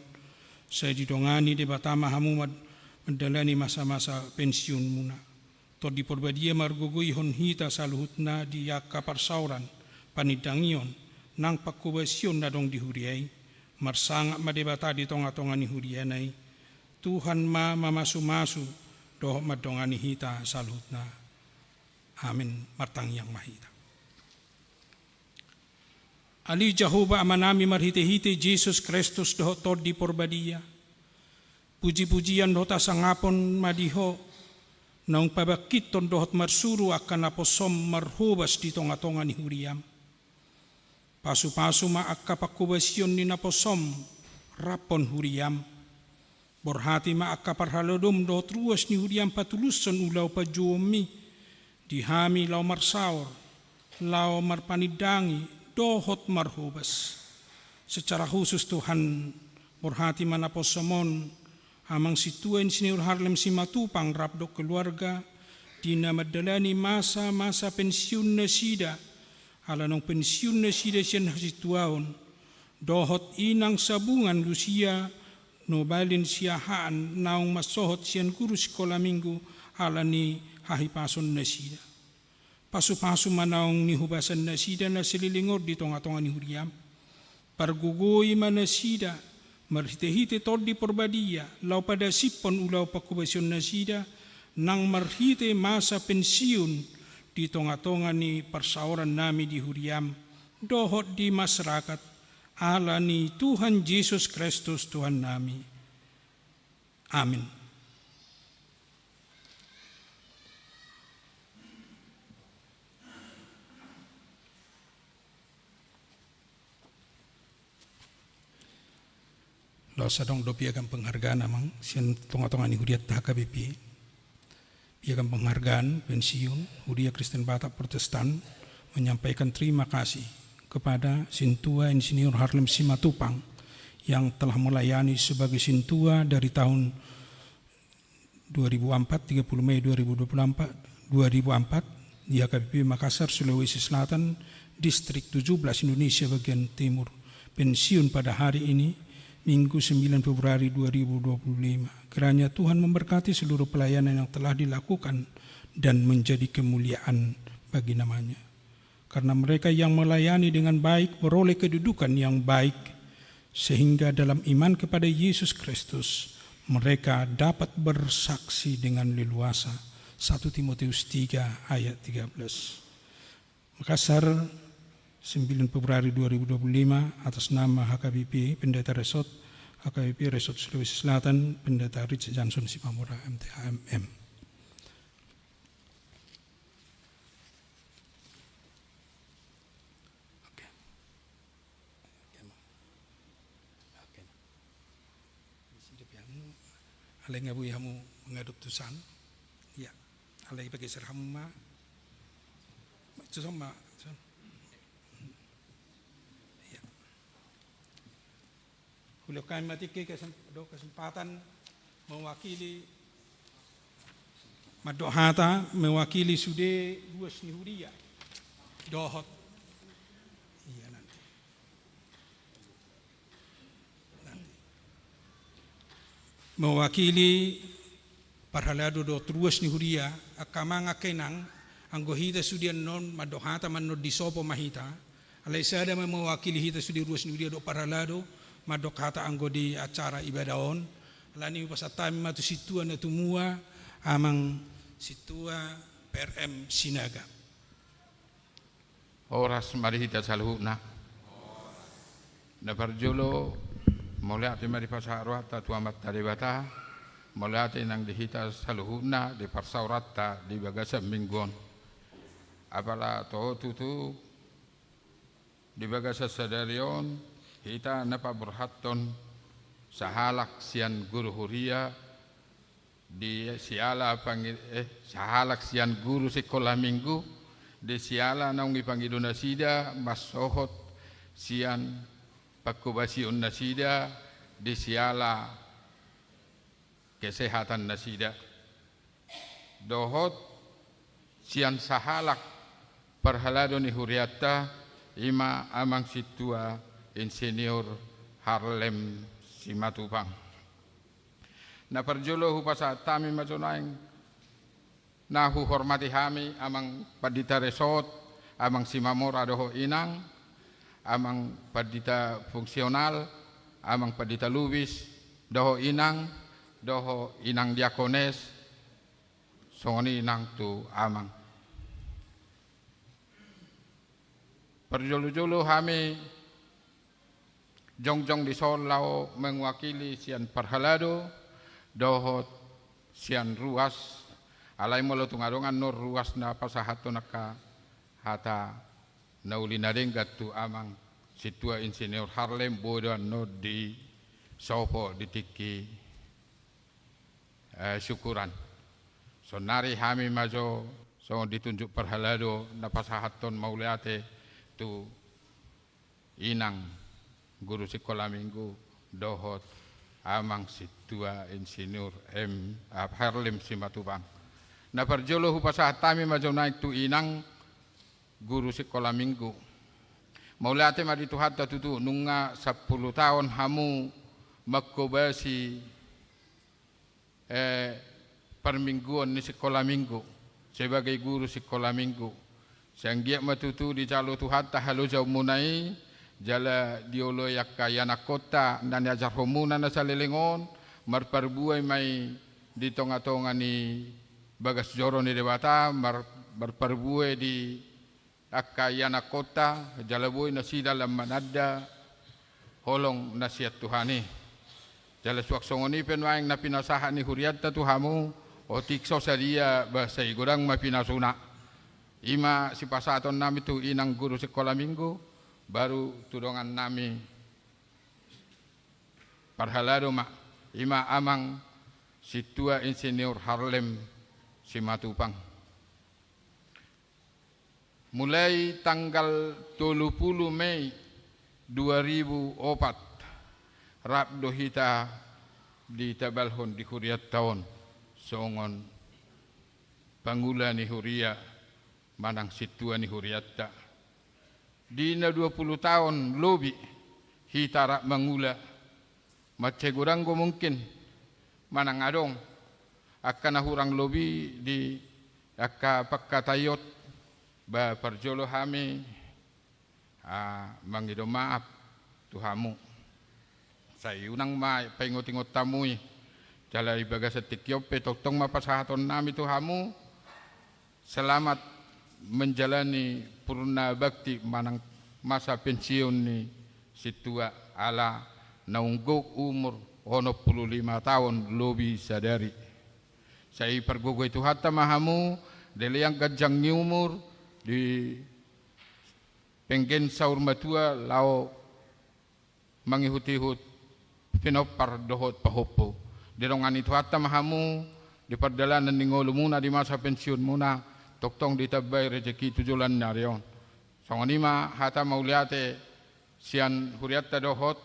saya didongani de batama hamu madalani masa-masa pensiun muna to di purbadia margogoi hon hita saluhutna di yakapar sauran panidangion nang pakubasion na dong dihuriai marsanga madebata di tonga-tonga ni hurianai Tuhan mamasu-masu doh madongani hita salhutna amin martang yang mahita ali Jehovah amanami marhite-hite Jesus Kristus doh tod di porbadia puji-pujian doh tasangapon madiho naung pabakiton dohot marsuru akan aposom marhubas di tonga-tonga ni huriam pasu-pasu ma akapakubasion ni naposom rapon huriam borhati ma akaparhalodom do truas ni huriam patuluson ulau pajuomi dihami lau marsaur lau marpanidangi dohot marhubas secara khusus Tuhan borhati ma naposomon amang situa Insinyur Harlem Simatupang rabdok keluarga dina madalani masa-masa pensiun na sida ala nong pensiun na sida siyan hasituaon dohot inang sabungan Lucia nobalin siyahaan naong masohot siyan guru sekolah minggu ala ni hahipason na sida pasu-pasu manaong ni hubasan na sida na sililingor di tonga-tonga ni huriam pargugoy man na sida marhite-hite tol di porbadia lau pada sipon ulau pakubasyon na sida nang marhite masa pensiun di tonga-tonga ni persauran nami di huriam dohot di masyarakat ala ni Tuhan Yesus Kristus Tuhan nami amin. Lo sadong do piagam penghargaan amang sian tonga-tonga ni huriat HKBP piagam penghargaan pensiun Huria Kristen Batak Protestan menyampaikan terima kasih kepada Sintua Insinyur Harlem Simatupang yang telah melayani sebagai Sintua dari tahun 2004 30 Mei 2004 di HKBP Makassar Sulawesi Selatan Distrik 17 Indonesia bagian Timur pensiun pada hari ini Minggu 9 Februari 2025. Kiranya Tuhan memberkati seluruh pelayanan yang telah dilakukan dan menjadi kemuliaan bagi namanya. Karena mereka yang melayani dengan baik beroleh kedudukan yang baik sehingga dalam iman kepada Yesus Kristus mereka dapat bersaksi dengan leluasa. 1 Timotius 3 ayat 13. Makassar 9 Februari 2025 atas nama HKBP Pendeta Resort HKBP Resort Sulawesi Selatan Pendeta Richard Johnson Sipamura MTHMM. Oke. Alay nga bu yamu mengadoptusan ya alay pakai serhamma itu sama Kulo kami matiki kesempatan mewakili madohata mewakili sude luas ni huria dohot iya nanti mewakili parhalado do luas ni huria akamanga kenang anggohita sudian non madohata man no disopo mahita alai sada mewakili hita sudi luas ni huria do parhalado madok hata anggo di acara ibadahon lani pasatami matu situa na tumua amang situa PRM Sinaga Oras marihita salhuna na parjolo Mulai ati mari pasarwa ta tuamat tadi bata, mulai ati nang dihita saluhuna di parsaurata di bagasa mingguan. Apala to tutu di bagasa sadarion kita napa berhaton sahalak sian guru huria di siala sahalak sian guru sekolah minggu di siala naungi pangiduna sida masohot sian pakubasi nasida di siala kesehatan nasida dohot sian sahalak perhalado ni huriata ima amang situa insinyur Harlem Simatupang na perjolo hupasa tami majonaing nahu hormati hami amang padita resort amang simamora doho inang amang padita fungsional, amang padita lubis, doho inang diakones, songoni inang tu amang. Perjulu-julu kami jong-jong di Solao mewakili sian parhalado, doho sian ruas, alai molo tungadongan nur ruas na pasahato naka hata naulina denggat tu amang situa insinyur Harlem bodoh no di sopo di tiki syukuran. So nari kami majo so ditunjuk perhalado napasahaton mauliate tu inang guru sekolah minggu dohot amang situa insinyur Harlem Simatupang. Na perjolo hupasahatami majo naik tu inang guru sekolah minggu. Maulate mari Tuhan tutu nunga 10 tahun hamu makobasi permingguan ni sekolah minggu sebagai guru sekolah minggu. Sanggiak matutu di calo Tuhan tahalo jauh munai jala diolo yakayana kota dan ajar homuna na salilingon marparbuai mai di tonga-tonga ni bagas joro ni dewata marparbuai di akayana kota jalabui nasi dalam manada holong nasihat Tuhani jala suak songoni penwaing na pinasahan ni huriata Tuhamu o tikso sadia bahasa igurang mapinasuna ima si pasaton nami tu inang guru sekolah minggu baru tudongan nami parhalado mak ima amang situa insinyur Harlem Simatupang. Mulai tanggal 30 Mei 2004 Rabdo hita di tabalhon di huriat tahun songon pangula ni huria manang situa ni huriatta dina 20 tahun lobi hita rak mangula maceguranggo mungkin manang adong akan hurang lobi di akka pakkatayot ba perjolo kami mangido maaf Tuhamu saya unang paingot-ingot tamui jala ibaga sa tikyope toktong mapasahaton nami Tuhamu selamat menjalani purna bakti manang masa pensiun ni situa ala naunggok umur 25 tahun lobi sadari saya pergogoy Tuhan tamahamu deliang gajang ni umur di penggen saur matua lao mangihut-ihut pinopar dohot pahopo dirongan itu hatta mahamu di perdalanan ningolu muna di masa pensiun muna toktong ditabay rezeki tujulan narion songonima hata mauliate sian huriatta dohot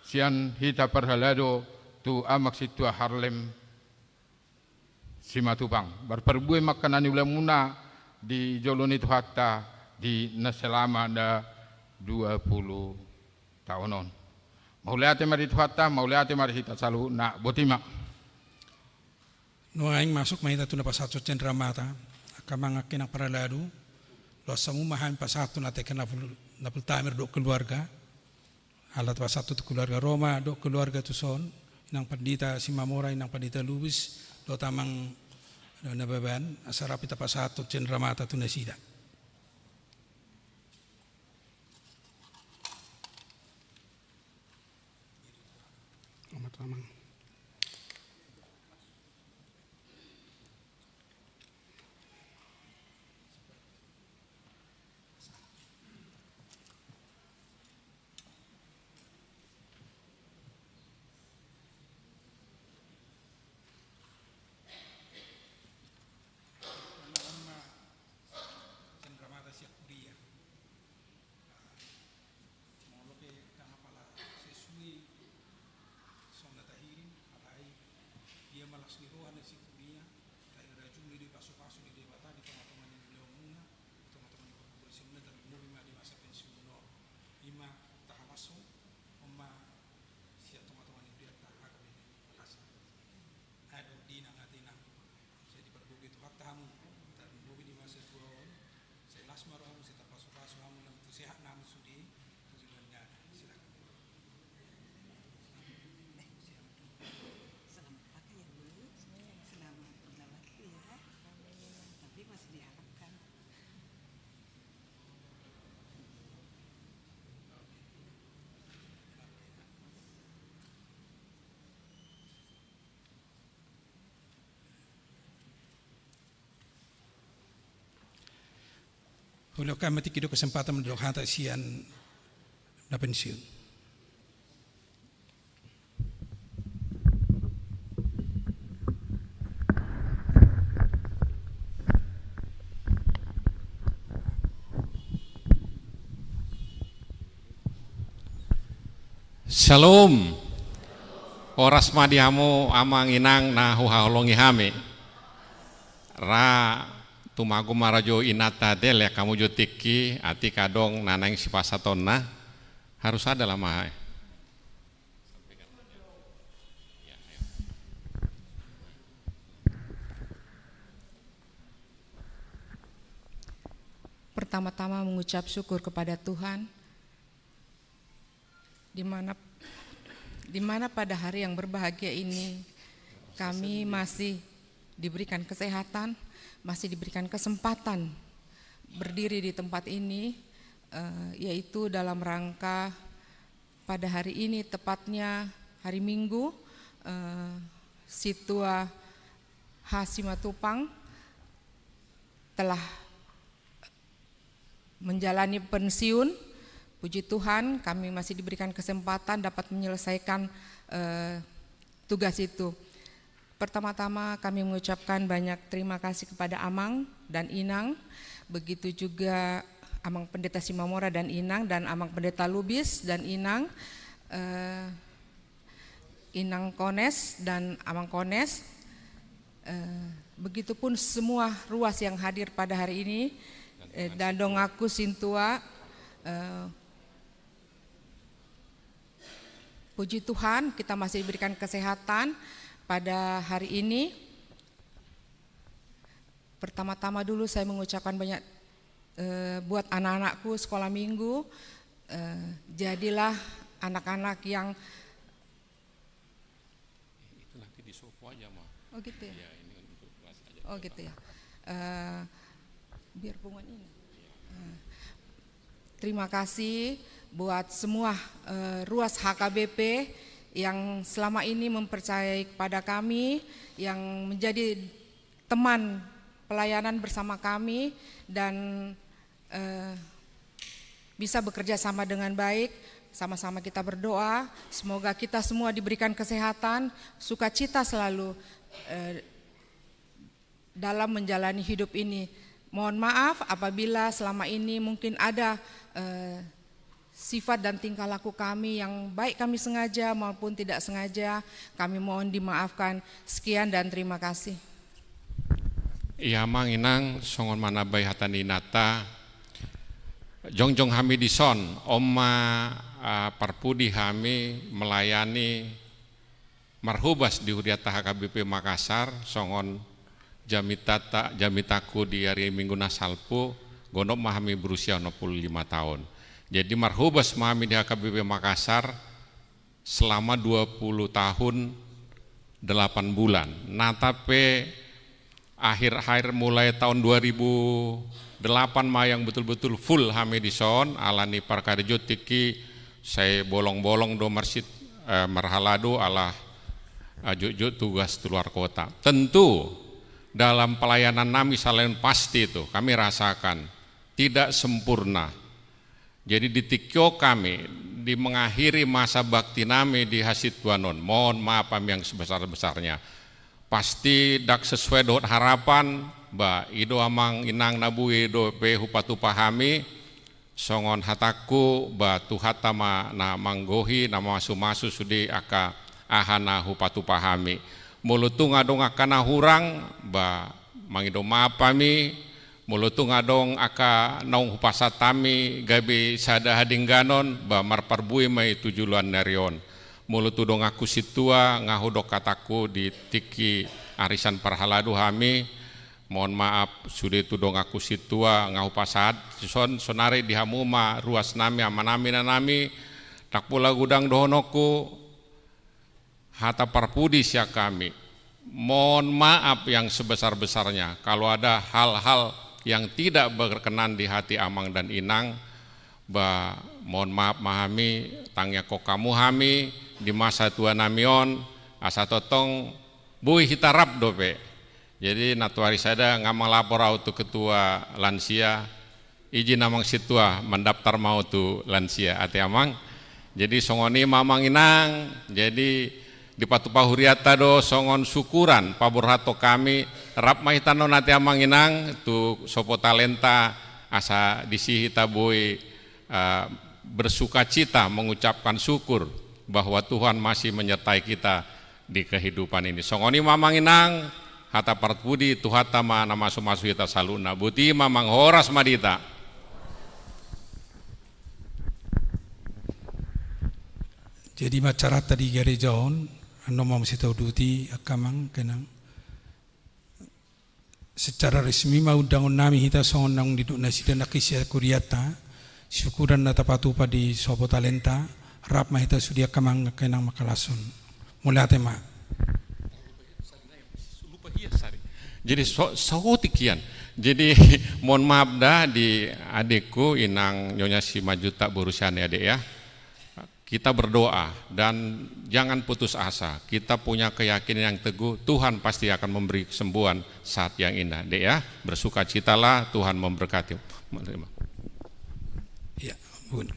sian hita perhalado tu amak situa Harlem Simatupang berperbuai makanani ulam muna di jolon itu hatta di selama da 20 tahunon. Mauliate mari itu hatta, mauliate mari hita salu na botima. No aing masuk mahita tu na pasato cendera mata, akamang akin ang paralado, lo samu mahan pasato na teken na pultamer do keluarga, alat pasato tu keluarga Roma do keluarga tu son, inang pandita Simamora inang pandita Lubis, lo tamang nababan asara pita pasato cendera mata tu nasida. Selamat Amang. Oleh kami tikido kesempatan menurut hata sian na pensiun. Shalom. Oras madihamu amang inang na huhaholongi hame. Ra tumagu marajo inata del ya kamu jotiki ati kadong nanang sipasatonna harus ada lah mah. Pertama-tama mengucap syukur kepada Tuhan di mana pada hari yang berbahagia ini kami masih diberikan kesehatan, masih diberikan kesempatan berdiri di tempat ini, yaitu dalam rangka pada hari ini, tepatnya hari Minggu, Situa H. Simatupang telah menjalani pensiun. Puji Tuhan, kami masih diberikan kesempatan dapat menyelesaikan tugas itu. Pertama-tama kami mengucapkan banyak terima kasih kepada Amang dan Inang, begitu juga Amang Pendeta Simamora dan Inang, dan Amang Pendeta Lubis dan Inang, Inang Kones dan Amang Kones, begitupun semua ruas yang hadir pada hari ini, dan Dongaku Sintua. Puji Tuhan, kita masih diberikan kesehatan pada hari ini. Pertama-tama dulu saya mengucapkan banyak buat anak-anakku sekolah minggu, jadilah anak-anak yang Itu nanti di sopo aja mah. oh gitu ya. Ya, ini untuk kelas aja. Oh gitu ya. Biar pungut ini. Terima kasih buat semua ruas HKBP yang selama ini mempercayai kepada kami, yang menjadi teman pelayanan bersama kami, dan bisa bekerja sama dengan baik. Sama-sama kita berdoa, semoga kita semua diberikan kesehatan, sukacita selalu dalam menjalani hidup ini. Mohon maaf apabila selama ini mungkin ada sifat dan tingkah laku kami yang baik kami sengaja maupun tidak sengaja, kami mohon dimaafkan. Sekian dan terima kasih. Iya mang inang songon mana bay hatani nata jongjong hami dison oma parpudi hami melayani marhubas di Huriata HKBP Makassar songon jamitaku di hari Minggu Nasalpu gonok mahami berusia 65 tahun. Jadi marhubas mahami di HKBP Makassar selama 20 tahun 8 bulan. Natape akhir-akhir mulai tahun 2008 mah yang betul-betul full hami di son alani parkarjo tiki saya bolong-bolong do marsit Marhalado ala juk tugas keluar kota. Tentu dalam pelayanan kami selain pasti itu kami rasakan tidak sempurna. Jadi di tikyo kami di mengakhiri masa bakti nami di Hasituanon, mohon maaf kami yang sebesar-besarnya. Pasti dak sesuai dengan harapan, ba ido amang inang nabu ido pe hupatu pahami, songon hataku ba tuhata ma na manggohi nama masu sudi aka ahana hupatu pahami. Mulutung adong akana hurang ba mangido maaf kami, mulutung adong aka naung hupasatami gabi sada hadingganon ba marparbui mai tujuan narion. Mulutu dong aku situa ngahudok kataku di tiki arisan Parhalado hami, mohon maaf sudah itu dong aku situa ngahupasat sonare dihamuma ruas nami amanami nanami tak pula gudang dohonoku hata parpudi sia kami. Mohon maaf yang sebesar-besarnya kalau ada hal-hal yang tidak berkenan di hati Amang dan Inang, ba mohon maaf mahami tangnya kok kamu hami di masa tua namion asa totong bui hitarap dope. Jadi natuari sada ngamang lapor auto ketua lansia izin amang situa mendaftar mau tu lansia ati amang. Jadi songoni mamang Inang jadi di patu pahuriata do songon syukuran paburhato kami rap mahitano nati amang Inang tu sopo talenta asa disihi tabui bersuka cita mengucapkan syukur bahwa Tuhan masih menyertai kita di kehidupan ini. Songoni mamang Inang hata partbudi tuhata ma nama sumasu kita saluna buti mamang horas madita. Jadi macara tadi gerejaon nomor sitau duti akamang kenang secara resmi mau dangun nami hita songon nang diduk nasi dan nakisya kuriata syukuran nata patupa di sopo talenta rap mahita sudia kamang kenang makalasun mulai tema. Jadi sautikian. Jadi mohon maaf dah di adikku Inang Nyonya Simajuta Borusiane adek ya. Kita berdoa dan jangan putus asa. Kita punya keyakinan yang teguh. Tuhan pasti akan memberi kesembuhan saat yang indah, dek ya. Bersukacitalah, Tuhan memberkati. Ya, bun.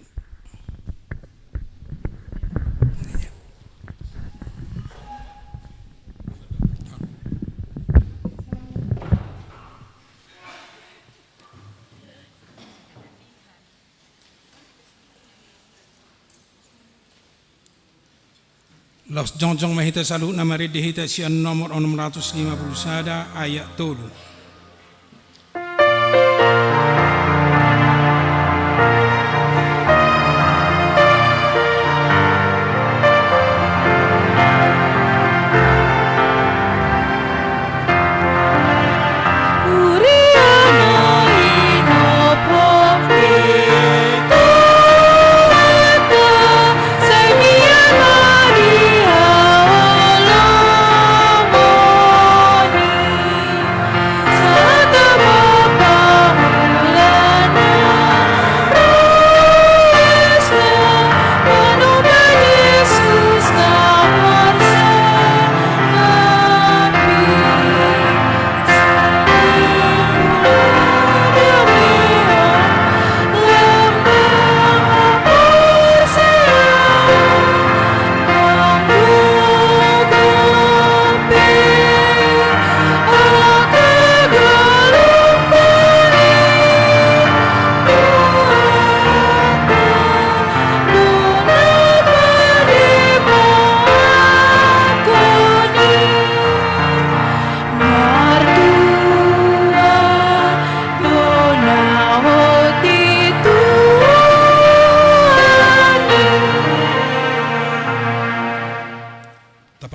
Los jongjong mahita salu namari dihita sian nomor 650 sada ayat tolu.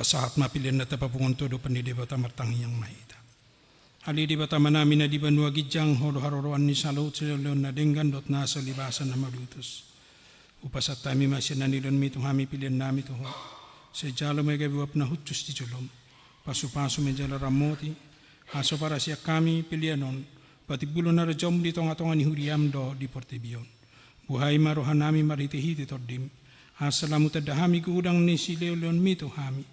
Saat mapilian na tapapungon todo panidibata martangi yang mahita. Ali dibata manami na di banua gijang holo haroroan ni salot silon na denggan dot nasa libasan na malutus. Upasat tami masya na nilon mitong hami pilian nami to ho. Sejalo may gabiwap na hutus di julom. Pasu-pasu may jala ramoti. Haso para siya kami pilianon. Pati bulo na rajom dito nga tonga ni huriam do di Portebion. Buhay marohan nami maritihiti tordim. Asalamu tadahami ku udang nisi leon mito hami.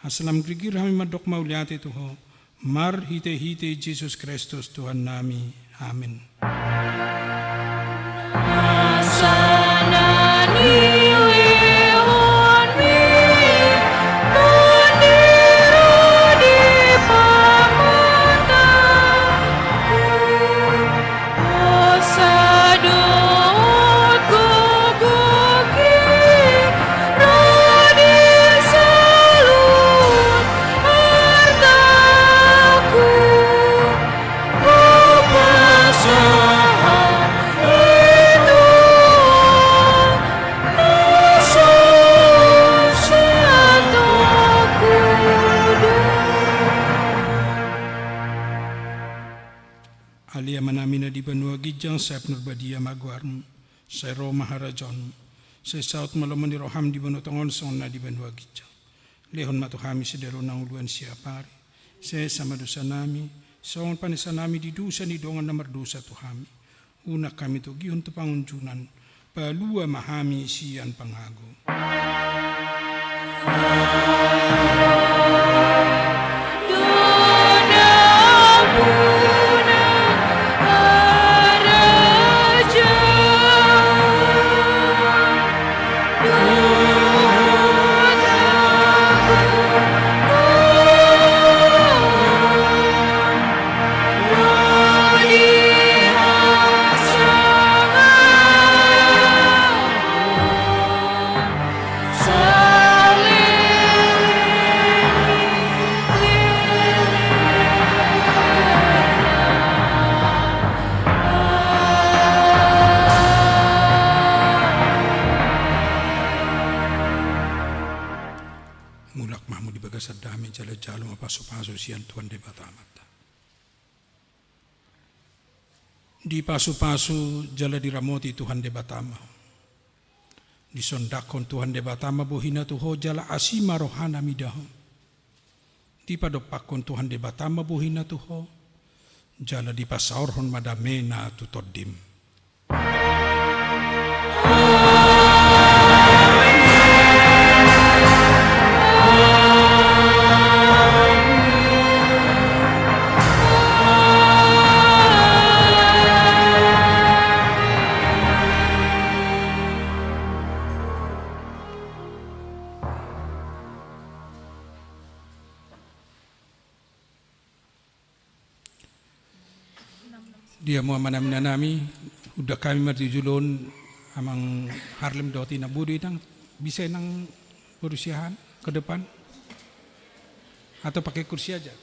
Asalam grigir hami madok mauliate Tuho. Mar hite Jesus Kristus Tuhan nami. Amin. Alia manamina di Banua Gijang, saya Nurbadia Magwarm, saya Roma Harajon, saya saut malamani roham di Banua Tongon Sona di Banua Gijang. Lehon matuhami sedero nang uluan siapari, saya sama dosa nami, sawan panisa nami di dosa ni dongan nomor dosa tuhami. Una kami tu gihun tu pangunjunan, palua mahami sian pangago. Mulak mahmud di bagasad dami jala-jalo mapaso-paso siyan Tuhan de batamata. Di paso-paso jala diramoti Tuhan de batama. Di sondakon Tuhan de batama bohina tuho jala asima rohana midaho. Di padopakon Tuhan de batama bohina tuho jala di pasaorhon madamena tutodim. Dia mua manamina nami udah kami martijulon amang Harlem doti na budi nang bisa nang berusiahan ke depan atau pakai kursi aja.